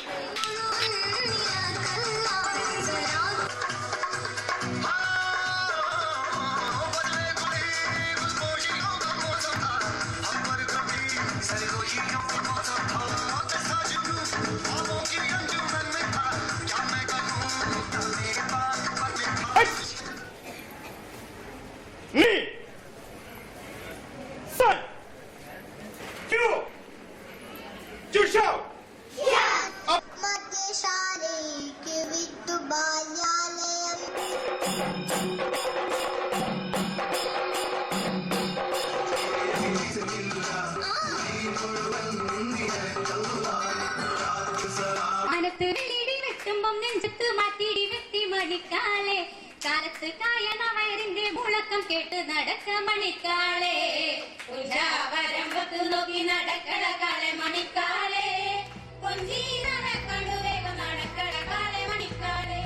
കാലത്ത് കായണ വയറിന്റെ മുഴക്കം കേട്ട് നടക്ക മണിക്കാളെ ഉജാവരമ്പത്ത് നോക്കി നടക്കട കാളെ മണിക്കാളെ കൊഞ്ചി നടക്കണ്ടു വേഗം നടക്കട കാളെ മണിക്കാളെ.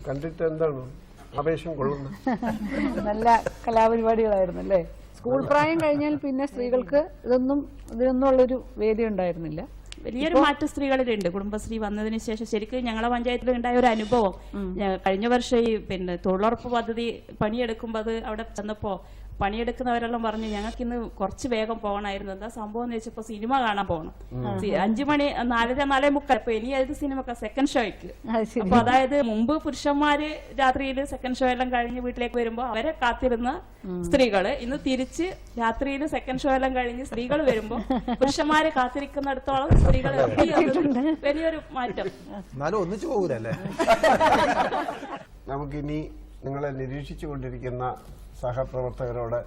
കണ്ടിട്ട് എന്താണ് ആവേശം കൊള്ളുന്നത്? നല്ല കലാപരിപാടികളായിരുന്നു അല്ലേ? സ്കൂൾ പ്രായം കഴിഞ്ഞാൽ പിന്നെ സ്ത്രീകൾക്ക് ഇതിനൊന്നും ഉള്ളൊരു വേദി ഉണ്ടായിരുന്നില്ല. വലിയൊരു മാറ്റം സ്ത്രീകളിലുണ്ട് കുടുംബശ്രീ വന്നതിന് ശേഷം. ശരിക്കും ഞങ്ങളെ പഞ്ചായത്തിൽ ഉണ്ടായ ഒരു അനുഭവം, കഴിഞ്ഞ വർഷം ഈ തൊഴിലുറപ്പ് പദ്ധതി പണിയെടുക്കുമ്പോൾ അത് അവിടെ ചെന്നപ്പോൾ പണിയെടുക്കുന്നവരെല്ലാം പറഞ്ഞു ഞങ്ങൾക്ക് ഇന്ന് കുറച്ച് വേഗം പോകണമായിരുന്നു. എന്താ സംഭവം എന്ന് വെച്ചപ്പോ സിനിമ കാണാൻ പോകണം. 5 മണി 4:30 4:45. അപ്പൊ ഇനി ഏത് സിനിമ സെക്കൻഡ് ഷോയ്ക്ക്. അപ്പൊ അതായത് മുമ്പ് പുരുഷന്മാര് രാത്രിയിൽ സെക്കൻഡ് ഷോ എല്ലാം കഴിഞ്ഞ് വീട്ടിലേക്ക് വരുമ്പോ അവരെ കാത്തിരുന്ന സ്ത്രീകള് ഇന്ന് തിരിച്ച് രാത്രിയിൽ സെക്കൻഡ് ഷോ എല്ലാം കഴിഞ്ഞ് സ്ത്രീകൾ വരുമ്പോ പുരുഷന്മാരെ കാത്തിരിക്കുന്നിടത്തോളം സ്ത്രീകൾ വലിയൊരു മാറ്റം. ഒന്നിച്ചു പോകൂലല്ലേ? നമുക്കിനി നിങ്ങളെ നിരീക്ഷിച്ചു കൊണ്ടിരിക്കുന്ന സഹപ്രവർത്തകരോട്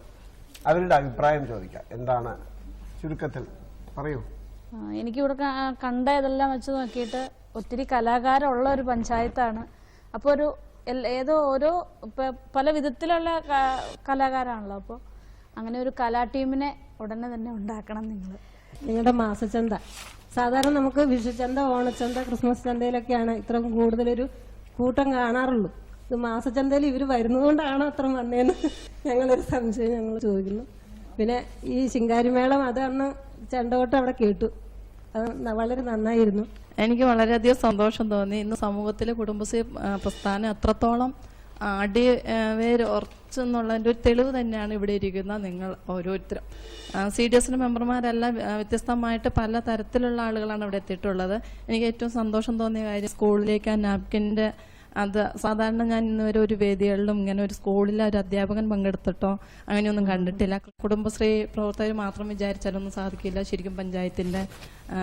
അവരുടെ അഭിപ്രായം ചോദിക്കാം. എന്താണ് ചുരുക്കത്തിൽ പറയൂ. എനിക്കിവിടെ കണ്ടതെല്ലാം വെച്ച് നോക്കിയിട്ട് ഒത്തിരി കലാകാരമുള്ള ഒരു പഞ്ചായത്താണ്. അപ്പോൾ ഓരോ പല വിധത്തിലുള്ള കലാകാരാണല്ലോ. അപ്പോൾ അങ്ങനെ ഒരു കലാ ടീമിനെ ഉടനെ തന്നെ ഉണ്ടാക്കണം. നിങ്ങളുടെ മാസച്ചന്ത സാധാരണ നമുക്ക് വിഷുചന്ത, ഓണച്ചന്ത, ക്രിസ്മസ് ചന്തയിലൊക്കെയാണ് ഇത്ര കൂടുതലൊരു കൂട്ടം കാണാറുള്ളൂ. ഇത് മാസച്ചന്തയിൽ ഇവർ വരുന്നതുകൊണ്ടാണ് അത്ര വന്നേന്ന് ഞങ്ങളൊരു സംശയം ഞങ്ങൾ ചോദിക്കുന്നു. പിന്നെ ഈ ശിങ്കാരിമേളം അതാണ് ചെണ്ടോട്ടം അവിടെ കേട്ടു, അത് വളരെ നന്നായിരുന്നു. എനിക്ക് വളരെയധികം സന്തോഷം തോന്നി. ഇന്ന് സമൂഹത്തിലെ കുടുംബശ്രീ പ്രസ്ഥാനം എത്രത്തോളം അടിവേര് ഉറച്ചെന്നുള്ളതിൻ്റെ ഒരു തെളിവ് തന്നെയാണ് ഇവിടെ ഇരിക്കുന്ന നിങ്ങൾ ഓരോരുത്തരും. CDSന്റെ മെമ്പർമാരെല്ലാം വ്യത്യസ്തമായിട്ട് പല തരത്തിലുള്ള ആളുകളാണ് ഇവിടെ എത്തിയിട്ടുള്ളത്. എനിക്ക് ഏറ്റവും സന്തോഷം തോന്നിയ കാര്യം സ്കൂളിലേക്ക് ആ നാപ്കിൻ്റെ അത് സാധാരണ ഞാൻ ഇന്നുവരെ ഒരു വേദികളിലും ഇങ്ങനെ ഒരു സ്കൂളിലെ ഒരു അധ്യാപകൻ പങ്കെടുത്തിട്ടോ അങ്ങനെയൊന്നും കണ്ടിട്ടില്ല. കുടുംബശ്രീ പ്രവർത്തകർ മാത്രം വിചാരിച്ചാലൊന്നും സാധിക്കില്ല. ശരിക്കും പഞ്ചായത്തിൻ്റെ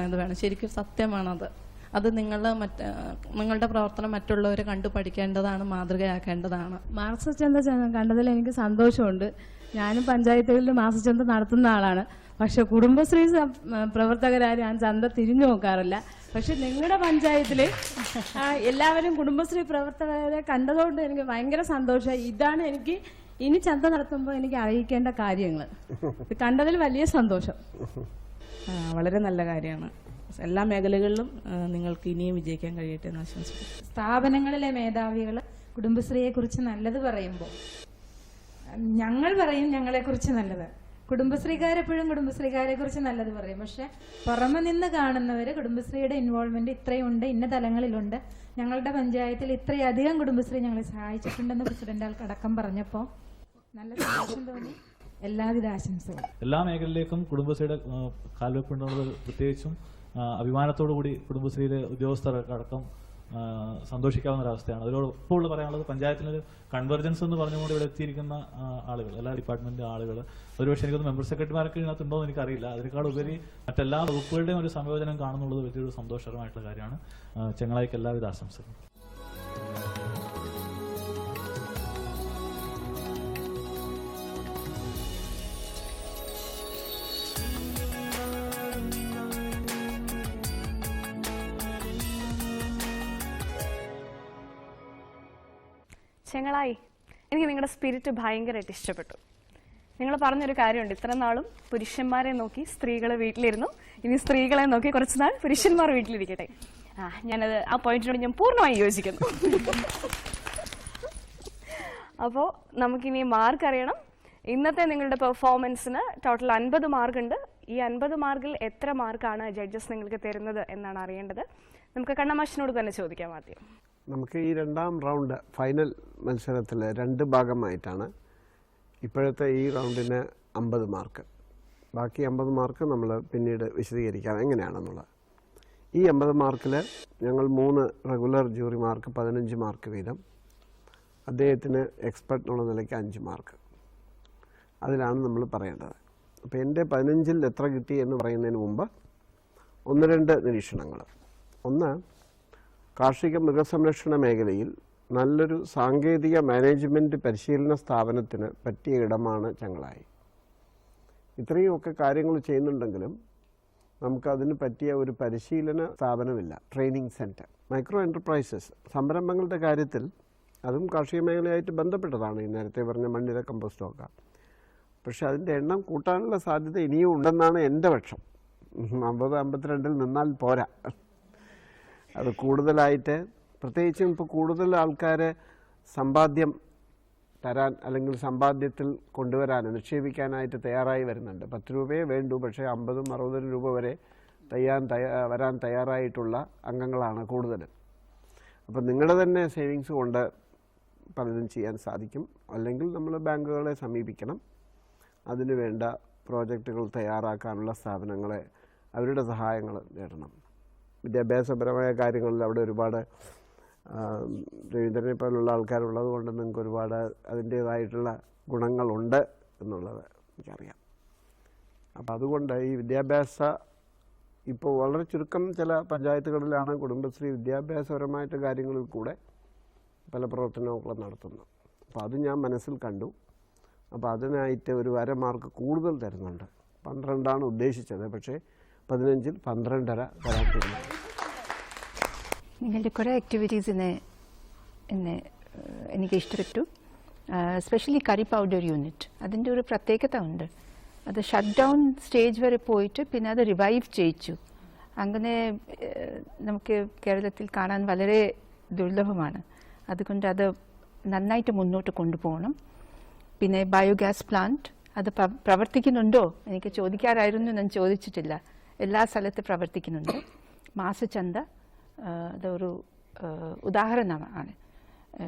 ഇത് വേണം. ശരിക്കും സത്യമാണത്. അത് നിങ്ങളുടെ പ്രവർത്തനം മറ്റുള്ളവർ കണ്ടു പഠിക്കേണ്ടതാണ്, മാതൃകയാക്കേണ്ടതാണ്. മാസച്ചന്ത കണ്ടതിൽ എനിക്ക് സന്തോഷമുണ്ട്. ഞാനും പഞ്ചായത്തുകളിൽ മാസച്ചന്ത നടത്തുന്ന ആളാണ്. പക്ഷെ കുടുംബശ്രീ പ്രവർത്തകരാരും ഞാൻ ചന്ത തിരിഞ്ഞു നോക്കാറില്ല. പക്ഷെ നിങ്ങളുടെ പഞ്ചായത്തിൽ എല്ലാവരും കുടുംബശ്രീ പ്രവർത്തകരെ കണ്ടതുകൊണ്ട് എനിക്ക് ഭയങ്കര സന്തോഷമായി. ഇതാണ് എനിക്ക് ഇനി ചന്ത നടത്തുമ്പോൾ എനിക്ക് അറിയിക്കേണ്ട കാര്യങ്ങൾ. ഇത് കണ്ടതിൽ വലിയ സന്തോഷം. വളരെ നല്ല കാര്യമാണ്. എല്ലാ മേഖലകളിലും നിങ്ങൾക്ക് ഇനിയും വിജയിക്കാൻ കഴിയട്ടെ എന്ന് ആശംസിക്കുന്നു. സ്ഥാപനങ്ങളിലെ മേധാവികൾ കുടുംബശ്രീയെ കുറിച്ച് നല്ലത് പറയുമ്പോൾ ഞങ്ങൾ പറയും ഞങ്ങളെക്കുറിച്ച് നല്ലത്. കുടുംബശ്രീക്കാരെപ്പോഴും കുടുംബശ്രീക്കാരെ കുറിച്ച് നല്ലത് പറയും. പക്ഷെ പുറമെ നിന്ന് കാണുന്നവർ കുടുംബശ്രീയുടെ ഇൻവോൾവ്മെന്റ് ഇത്രയുണ്ട്, ഇന്ന തലങ്ങളിലുണ്ട്, ഞങ്ങളുടെ പഞ്ചായത്തിൽ ഇത്രയധികം കുടുംബശ്രീ ഞങ്ങളെ സഹായിച്ചിട്ടുണ്ടെന്ന് പ്രസിഡന്റ് അടക്കം പറഞ്ഞപ്പോൾ നല്ല സന്തോഷം തോന്നി. എല്ലാവിധ ആശംസകളും. എല്ലാ മേഖലയിലേക്കും കുടുംബശ്രീയുടെ കാൽവെപ്പുണ്ടെന്നുള്ളത് പ്രത്യേകിച്ചും അഭിമാനത്തോടു കൂടി കുടുംബശ്രീയിലെ ഉദ്യോഗസ്ഥരടക്കം സന്തോഷിക്കാവുന്ന ഒരവസ്ഥയാണ്. അതിനോടൊപ്പമുള്ള പറയാനുള്ളത് പഞ്ചായത്തിലൊരു കൺവെർജൻസ് എന്ന് പറഞ്ഞുകൊണ്ട് ഇവിടെ എത്തിയിരിക്കുന്ന ആളുകൾ, എല്ലാ ഡിപ്പാർട്ട്മെന്റ് ആളുകൾ, ഒരുപക്ഷെ എനിക്കൊന്ന് മെമ്പർ സെക്രട്ടറിമാരൊക്കെ ഇതിനകത്തുണ്ടോ എന്ന് എനിക്കറിയില്ല. അതിനേക്കാൾ ഉപരി മറ്റെല്ലാ വകുപ്പുകളുടെയും ഒരു സംയോജനം കാണുന്നുള്ളത് വലിയൊരു സന്തോഷകരമായിട്ടുള്ള കാര്യമാണ്. ചെങ്ങളായിക്ക് എല്ലാവിധ ആശംസകളും. ചെങ്ങളായി, എനിക്ക് നിങ്ങളുടെ സ്പിരിറ്റ് ഭയങ്കരമായിട്ട് ഇഷ്ടപ്പെട്ടു. നിങ്ങൾ പറഞ്ഞൊരു കാര്യമുണ്ട്, ഇത്ര നാളും പുരുഷന്മാരെ നോക്കി സ്ത്രീകൾ വീട്ടിലിരുന്നു, ഇനി സ്ത്രീകളെ നോക്കി കുറച്ച് നാൾ പുരുഷന്മാർ വീട്ടിലിരിക്കട്ടെ. ഞാനത് ആ പോയിന്റിനോട് ഞാൻ പൂർണ്ണമായി യോജിക്കുന്നു. അപ്പോൾ നമുക്കിനി മാർക്ക് അറിയണം. ഇന്നത്തെ നിങ്ങളുടെ പെർഫോമൻസിന് ടോട്ടൽ 50 മാർക്കുണ്ട്. ഈ 50 മാർക്കിൽ എത്ര മാർക്കാണ് ജഡ്ജസ് നിങ്ങൾക്ക് തരുന്നത് എന്നാണ് അറിയേണ്ടത്. നമുക്ക് കണ്ണമാഷിനോട് തന്നെ ചോദിക്കാം ആദ്യം. നമുക്ക് ഈ രണ്ടാം റൗണ്ട് ഫൈനൽ മത്സരത്തിൽ 2 ഭാഗമായിട്ടാണ്. ഇപ്പോഴത്തെ ഈ റൗണ്ടിന് 50 മാർക്ക്, ബാക്കി 50 മാർക്ക് നമ്മൾ പിന്നീട് വിശദീകരിക്കാം എങ്ങനെയാണെന്നുള്ളത്. ഈ 50 മാർക്കിൽ ഞങ്ങൾ 3 റെഗുലർ ജൂറിമാർക്ക് 15 മാർക്ക് വീതം, അദ്ദേഹത്തിന് എക്സ്പെർട്ട് എന്നുള്ള നിലയ്ക്ക് 5 മാർക്ക്, അതിലാണ് നമ്മൾ പറയേണ്ടത്. അപ്പോൾ എൻ്റെ 15-ൽ എത്ര കിട്ടി എന്ന് പറയുന്നതിന് മുമ്പ് 1-2 നിരീക്ഷണങ്ങൾ. ഒന്ന്, കാർഷിക മൃഗസംരക്ഷണ മേഖലയിൽ നല്ലൊരു സാങ്കേതിക മാനേജ്മെൻറ്റ് പരിശീലന സ്ഥാപനത്തിന് പറ്റിയ ഇടമാണ് ചെങ്ങളായി. ഇത്രയുമൊക്കെ കാര്യങ്ങൾ ചെയ്യുന്നുണ്ടെങ്കിലും നമുക്കതിന് പറ്റിയ ഒരു പരിശീലന സ്ഥാപനമില്ല, ട്രെയിനിങ് സെൻറ്റർ. മൈക്രോ എൻ്റർപ്രൈസസ് സംരംഭങ്ങളുടെ കാര്യത്തിൽ അതും കാർഷിക മേഖലയായിട്ട് ബന്ധപ്പെട്ടതാണ് ഈ നേരത്തെ പറഞ്ഞ മണ്ണിര കമ്പോസ്റ്റൊക്കെ. പക്ഷെ അതിൻ്റെ എണ്ണം കൂട്ടാനുള്ള സാധ്യത ഇനിയും ഉണ്ടെന്നാണ് എൻ്റെ പക്ഷം. 50-52-ൽ നിന്നാൽ പോരാ, അത് കൂടുതലായിട്ട്, പ്രത്യേകിച്ചും ഇപ്പോൾ കൂടുതൽ ആൾക്കാരെ സമ്പാദ്യം തരാൻ അല്ലെങ്കിൽ സമ്പാദ്യത്തിൽ കൊണ്ടുവരാൻ നിക്ഷേപിക്കാനായിട്ട് തയ്യാറായി വരുന്നുണ്ട്. 10 രൂപയെ വേണ്ടൂ, പക്ഷേ 50-60 രൂപ വരെ വരാൻ തയ്യാറായിട്ടുള്ള അംഗങ്ങളാണ് കൂടുതൽ. അപ്പം നിങ്ങളുടെ തന്നെ സേവിങ്സ് കൊണ്ട് പലതും ചെയ്യാൻ സാധിക്കും. അല്ലെങ്കിൽ നമ്മൾ ബാങ്കുകളെ സമീപിക്കണം, അതിനു വേണ്ട പ്രോജക്റ്റുകൾ തയ്യാറാക്കാനുള്ള സ്ഥാപനങ്ങളെ അവരുടെ സഹായങ്ങൾ നേടണം. വിദ്യാഭ്യാസപരമായ കാര്യങ്ങളിൽ അവിടെ ഒരുപാട് രവീന്ദ്രനെ പോലുള്ള ആൾക്കാരുള്ളത് കൊണ്ട് നിങ്ങൾക്ക് ഒരുപാട് അതിൻ്റേതായിട്ടുള്ള ഗുണങ്ങളുണ്ട് എന്നുള്ളത് എനിക്കറിയാം. അപ്പം അതുകൊണ്ട് ഈ വിദ്യാഭ്യാസ ഇപ്പോൾ വളരെ ചുരുക്കം ചില പഞ്ചായത്തുകളിലാണ് കുടുംബശ്രീ വിദ്യാഭ്യാസപരമായിട്ട് കാര്യങ്ങളിൽ കൂടെ പല പ്രവർത്തനങ്ങളും നടത്തുന്നത്. അപ്പോൾ അത് ഞാൻ മനസ്സിൽ കണ്ടു. അപ്പോൾ അതിനായിട്ട് ഒരു 1/2 മാർക്ക് കൂടുതൽ തരുന്നുണ്ട്. 12ആണ് ഉദ്ദേശിച്ചത്, പക്ഷേ 15-ൽ 12.5 തരാൻ തീരുമാനിച്ചു. നിങ്ങളുടെ കുറേ ആക്ടിവിറ്റീസ് എന്നെ എനിക്ക് ഇഷ്ടപ്പെട്ടു. എസ്പെഷ്യലി കറി പൗഡർ യൂണിറ്റ്, അതിൻ്റെ ഒരു പ്രത്യേകത ഉണ്ട്. അത് ഷട്ട് ഡൗൺ സ്റ്റേജ് വരെ പോയിട്ട് പിന്നെ അത് റിവൈവ് ചെയ്യിച്ചു. അങ്ങനെ നമുക്ക് കേരളത്തിൽ കാണാൻ വളരെ ദുർലഭമാണ്. അതുകൊണ്ട് അത് നന്നായിട്ട് മുന്നോട്ട് കൊണ്ടുപോകണം. പിന്നെ ബയോഗ്യാസ് പ്ലാന്റ് അത് പ്രവർത്തിക്കുന്നുണ്ടോ എനിക്ക് ചോദിക്കാറായിരുന്നു, ഞാൻ ചോദിച്ചിട്ടില്ല. എല്ലാ സ്ഥലത്തും പ്രവർത്തിക്കുന്നുണ്ട്. മാസച്ചന്ത അതൊരു ഉദാഹരണമാണ്.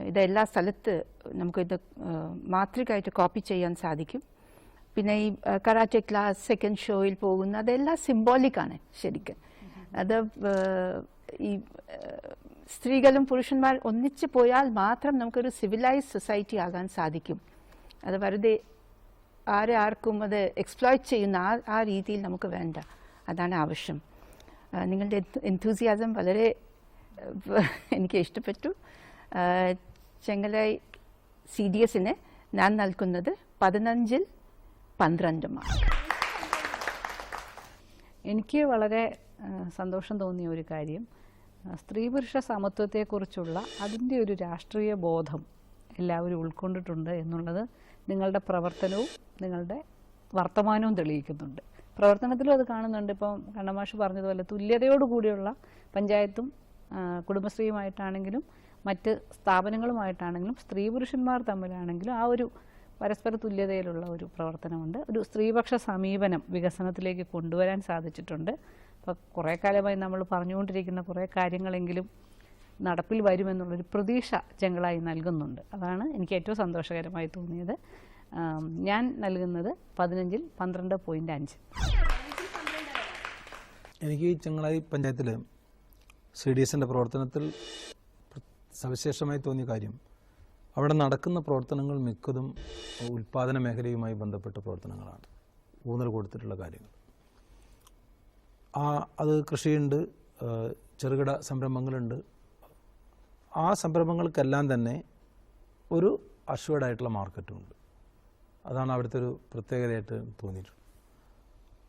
ഇത് എല്ലാ സ്ഥലത്ത് നമുക്കിത് മാതൃകയായിട്ട് കോപ്പി ചെയ്യാൻ സാധിക്കും. പിന്നെ ഈ കരാട്ടെ ക്ലാസ്, സെക്കൻഡ് ഷോയിൽ പോകുന്ന അതെല്ലാം സിംബോളിക്കാണ് ശരിക്കും. അത് ഈ സ്ത്രീകളും പുരുഷന്മാർ ഒന്നിച്ച് പോയാൽ മാത്രം നമുക്കൊരു സിവിലൈസ്ഡ് സൊസൈറ്റി ആകാൻ സാധിക്കും. അത് വെറുതെ ആർക്കും അത് എക്സ്പ്ലോയിറ്റ് ചെയ്യുന്ന ആ രീതിയിൽ നമുക്ക് വേണ്ട, അതാണ് ആവശ്യം. നിങ്ങളുടെ എൻതൂസിയാസം വളരെ എനിക്ക് ഇഷ്ടപ്പെട്ടു. ചെങ്ങലായി CDSന് ഞാൻ നൽകുന്നത് 15-ൽ 12 മാർക്ക്. എനിക്ക് വളരെ സന്തോഷം തോന്നിയ ഒരു കാര്യം സ്ത്രീ പുരുഷ സമത്വത്തെക്കുറിച്ചുള്ള അതിൻ്റെ ഒരു രാഷ്ട്രീയ ബോധം എല്ലാവരും ഉൾക്കൊണ്ടിട്ടുണ്ട് എന്നുള്ളത് നിങ്ങളുടെ പ്രവർത്തനവും നിങ്ങളുടെ വർത്തമാനവും തെളിയിക്കുന്നുണ്ട്. പ്രവർത്തനത്തിലും അത് കാണുന്നുണ്ട്. ഇപ്പം കണ്ണമാഷ് പറഞ്ഞതുപോലെ തുല്യതയോടുകൂടിയുള്ള പഞ്ചായത്തും കുടുംബശ്രീയുമായിട്ടാണെങ്കിലും മറ്റ് സ്ഥാപനങ്ങളുമായിട്ടാണെങ്കിലും സ്ത്രീ പുരുഷന്മാർ തമ്മിലാണെങ്കിലും ആ ഒരു പരസ്പര തുല്യതയിലുള്ള ഒരു പ്രവർത്തനമുണ്ട്. ഒരു സ്ത്രീപക്ഷ സമീപനം വികസനത്തിലേക്ക് കൊണ്ടുവരാൻ സാധിച്ചിട്ടുണ്ട്. അപ്പോൾ കുറേ കാലമായി നമ്മൾ പറഞ്ഞുകൊണ്ടിരിക്കുന്ന കുറേ കാര്യങ്ങളെങ്കിലും നടപ്പിൽ വരുമെന്നുള്ളൊരു പ്രതീക്ഷ ചെങ്ങളായി നൽകുന്നുണ്ട്. അതാണ് എനിക്ക് ഏറ്റവും സന്തോഷകരമായി തോന്നിയത്. ഞാൻ നൽകുന്നത് 15-ൽ 12.5. എനിക്ക് ഈ ചെങ്ങളായി പഞ്ചായത്തിൽ CDSൻ്റെ പ്രവർത്തനത്തിൽ സവിശേഷമായി തോന്നിയ കാര്യം അവിടെ നടക്കുന്ന പ്രവർത്തനങ്ങൾ മിക്കതും ഉൽപ്പാദന മേഖലയുമായി ബന്ധപ്പെട്ട പ്രവർത്തനങ്ങളാണ്, ഊന്നൽ കൊടുത്തിട്ടുള്ള കാര്യങ്ങൾ. അത് കൃഷിയുണ്ട്, ചെറുകിട സംരംഭങ്ങളുണ്ട്. ആ സംരംഭങ്ങൾക്കെല്ലാം തന്നെ ഒരു അഷ്വേർഡായിട്ടുള്ള മാർക്കറ്റുമുണ്ട്. അതാണ് അവിടുത്തെ ഒരു പ്രത്യേകതയായിട്ട് തോന്നിയിട്ടുള്ളത്.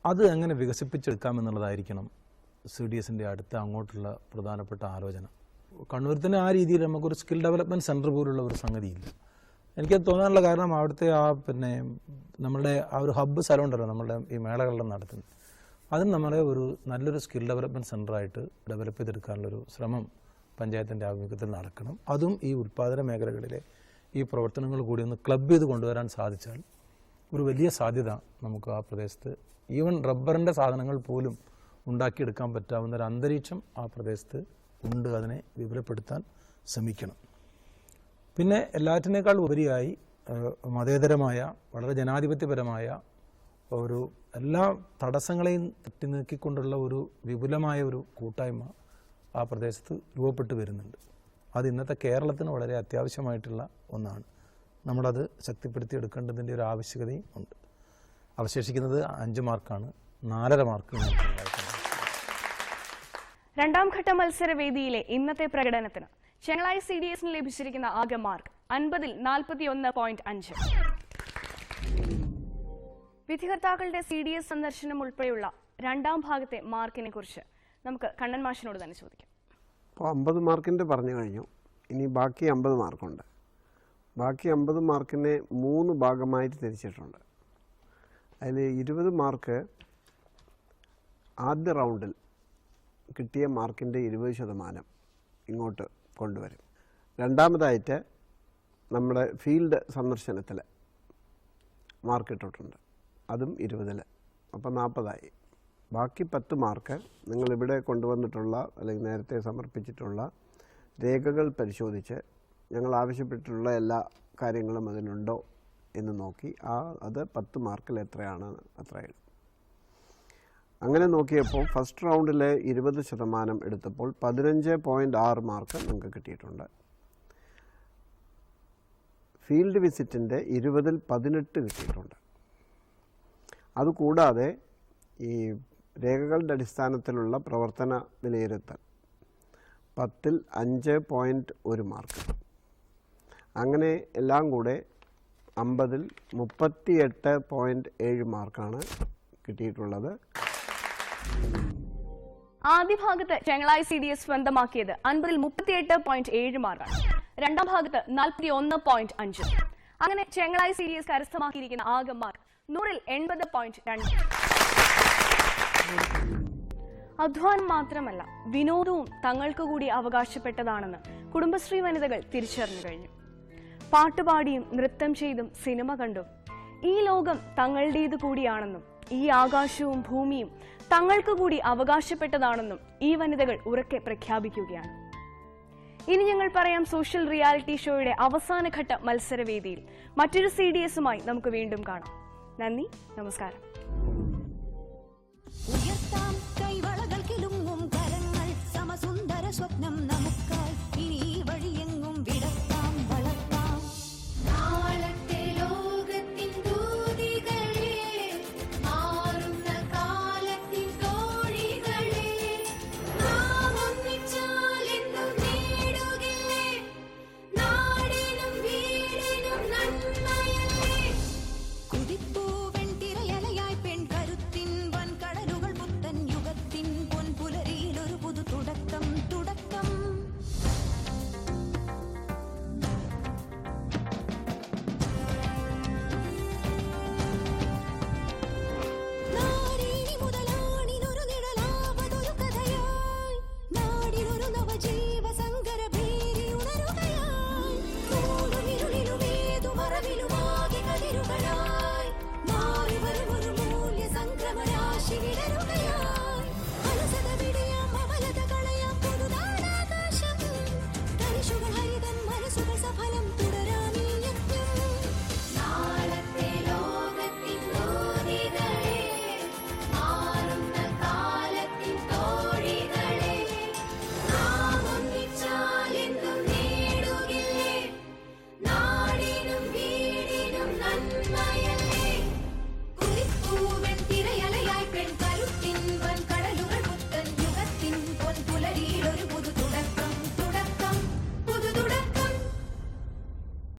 അത് എങ്ങനെ വികസിപ്പിച്ചെടുക്കാമെന്നുള്ളതായിരിക്കണം CDSൻ്റെ അടുത്ത അങ്ങോട്ടുള്ള പ്രധാനപ്പെട്ട ആലോചന. കണ്ണൂരിൽ തന്നെ ആ രീതിയിൽ നമുക്കൊരു സ്കിൽ ഡെവലപ്മെൻറ്റ് സെൻറ്റർ പോലുള്ള ഒരു സംഗതിയില്ല. എനിക്കത് തോന്നാനുള്ള കാരണം അവിടുത്തെ നമ്മളുടെ ആ ഒരു ഹബ്ബ് സ്ഥലം ഉണ്ടല്ലോ നമ്മളുടെ ഈ മേളകളെല്ലാം നടത്തുന്നത്, അതിന് നമ്മളെ ഒരു നല്ലൊരു സ്കിൽ ഡെവലപ്മെൻറ്റ് സെൻറ്ററായിട്ട് ഡെവലപ്പ് ചെയ്തെടുക്കാനുള്ളൊരു ശ്രമം പഞ്ചായത്തിൻ്റെ ആഭിമുഖ്യത്തിൽ നടക്കണം. അതും ഈ ഉൽപ്പാദന മേഖലകളിലെ ഈ പ്രവർത്തനങ്ങൾ കൂടി ഒന്ന് ക്ലബ് ചെയ്ത് കൊണ്ടുവരാൻ സാധിച്ചാൽ ഒരു വലിയ സാധ്യത നമുക്ക് ആ പ്രദേശത്ത് ഈവൻ റബ്ബറിൻ്റെ സാധനങ്ങൾ പോലും ഉണ്ടാക്കിയെടുക്കാൻ പറ്റാവുന്ന ഒരു അന്തരീക്ഷം ആ പ്രദേശത്ത് ഉണ്ട്. അതിനെ വിപുലപ്പെടുത്താൻ ശ്രമിക്കണം. പിന്നെ എല്ലാറ്റിനേക്കാൾ ഉപരിയായി മതേതരമായ വളരെ ജനാധിപത്യപരമായ ഒരു എല്ലാ തടസ്സങ്ങളെയും തട്ടി നീക്കിക്കൊണ്ടുള്ള ഒരു വിപുലമായ ഒരു കൂട്ടായ്മ ആ പ്രദേശത്ത് രൂപപ്പെട്ടു വരുന്നുണ്ട്. അത് ഇന്നത്തെ കേരളത്തിന് വളരെ അത്യാവശ്യമായിട്ടുള്ള ഒന്നാണ്. നമ്മളത് ശക്തിപ്പെടുത്തിയെടുക്കേണ്ടതിൻ്റെ ഒരു ആവശ്യകതയും ഉണ്ട്. അവശേഷിക്കുന്നത് 5 മാർക്കാണ്. 4.5 മാർക്ക്. രണ്ടാം ഘട്ട മത്സരവേദിയിലെ ഇന്നത്തെ പ്രകടനത്തിന് ചെങ്ങളായി CDSന് ലഭിച്ചിരിക്കുന്ന ആകെ മാർക്ക് 50-ൽ 41.5. വിധികർത്താക്കളുടെ CDS സന്ദർശനം ഉൾപ്പെടെയുള്ള രണ്ടാം ഭാഗത്തെ മാർക്കിനെ കുറിച്ച് നമുക്ക് കണ്ണൻ മാഷിനോട് തന്നെ ചോദിക്കാം. അപ്പോൾ 50 മാർക്കിൻ്റെ പറഞ്ഞു കഴിഞ്ഞു. ഇനി ബാക്കി 50 മാർക്കുണ്ട്. ബാക്കി 50 മാർക്കിനെ 3 ഭാഗമായിട്ട് തിരിച്ചിട്ടുണ്ട്. അതിൽ 20 മാർക്ക് ആദ്യ റൗണ്ടിൽ കിട്ടിയ മാർക്കിൻ്റെ 20% ഇങ്ങോട്ട് കൊണ്ടുവരും. രണ്ടാമതായിട്ട് നമ്മുടെ ഫീൽഡ് സന്ദർശനത്തിൽ മാർക്ക് ഇട്ടിട്ടുണ്ട്, അതും 20-ൽ. അപ്പോൾ 40ആയി. ബാക്കി 10 മാർക്ക് നിങ്ങളിവിടെ കൊണ്ടുവന്നിട്ടുള്ള അല്ലെങ്കിൽ നേരത്തെ സമർപ്പിച്ചിട്ടുള്ള രേഖകൾ പരിശോധിച്ച് ഞങ്ങൾ ആവശ്യപ്പെട്ടിട്ടുള്ള എല്ലാ കാര്യങ്ങളും അതിലുണ്ടോ എന്ന് നോക്കി അത് 10 മാർക്കിൽ എത്രയാണ് അത്രയും. അങ്ങനെ നോക്കിയപ്പോൾ ഫസ്റ്റ് റൗണ്ടിൽ 20% എടുത്തപ്പോൾ 15.6 മാർക്ക് നിങ്ങൾക്ക് കിട്ടിയിട്ടുണ്ട്. ഫീൽഡ് വിസിറ്റിൻ്റെ 20-ൽ 18 കിട്ടിയിട്ടുണ്ട്. അതുകൂടാതെ ഈ രേഖകളുടെ അടിസ്ഥാനത്തിലുള്ള പ്രവർത്തന വിലയിരുത്തൽ 10-ൽ 5.1 മാർക്ക്. അങ്ങനെ എല്ലാം കൂടെ 50-ൽ 38.7 മാർക്കാണ് കിട്ടിയിട്ടുള്ളത്. ആദ്യ ഭാഗത്ത് ചെങ്ങളായി CDS സ്വന്തമാക്കിയത് 50-ൽ 38.7 മാർക്കാണ്. രണ്ടാം ഭാഗത്ത് 41.5. അങ്ങനെ ചെങ്ങളായി CDS കരസ്ഥമാക്കിയിരിക്കുന്ന ആകെ മാർക്ക് 100-ൽ 80.2. അധ്വാനം മാത്രമല്ല വിനോദവും തങ്ങൾക്ക് കൂടി അവകാശപ്പെട്ടതാണെന്ന് കുടുംബശ്രീ വനിതകൾ തിരിച്ചറിഞ്ഞു കഴിഞ്ഞു. പാട്ടുപാടിയും നൃത്തം ചെയ്തും സിനിമ കണ്ടും ഈ ലോകം തങ്ങളുടേത് കൂടിയാണെന്നും ഈ ആകാശവും ഭൂമിയും തങ്ങൾക്ക് കൂടി അവകാശപ്പെട്ടതാണെന്നും ഈ വനിതകൾ ഉറക്കെ പ്രഖ്യാപിക്കുകയാണ്. ഇനി ഞങ്ങൾ പറയാം സോഷ്യൽ റിയാലിറ്റി ഷോയുടെ അവസാനഘട്ട മത്സരവേദിയിൽ മറ്റൊരു CDSുമായി നമുക്ക് വീണ്ടും കാണാം. നന്ദി, നമസ്കാരം.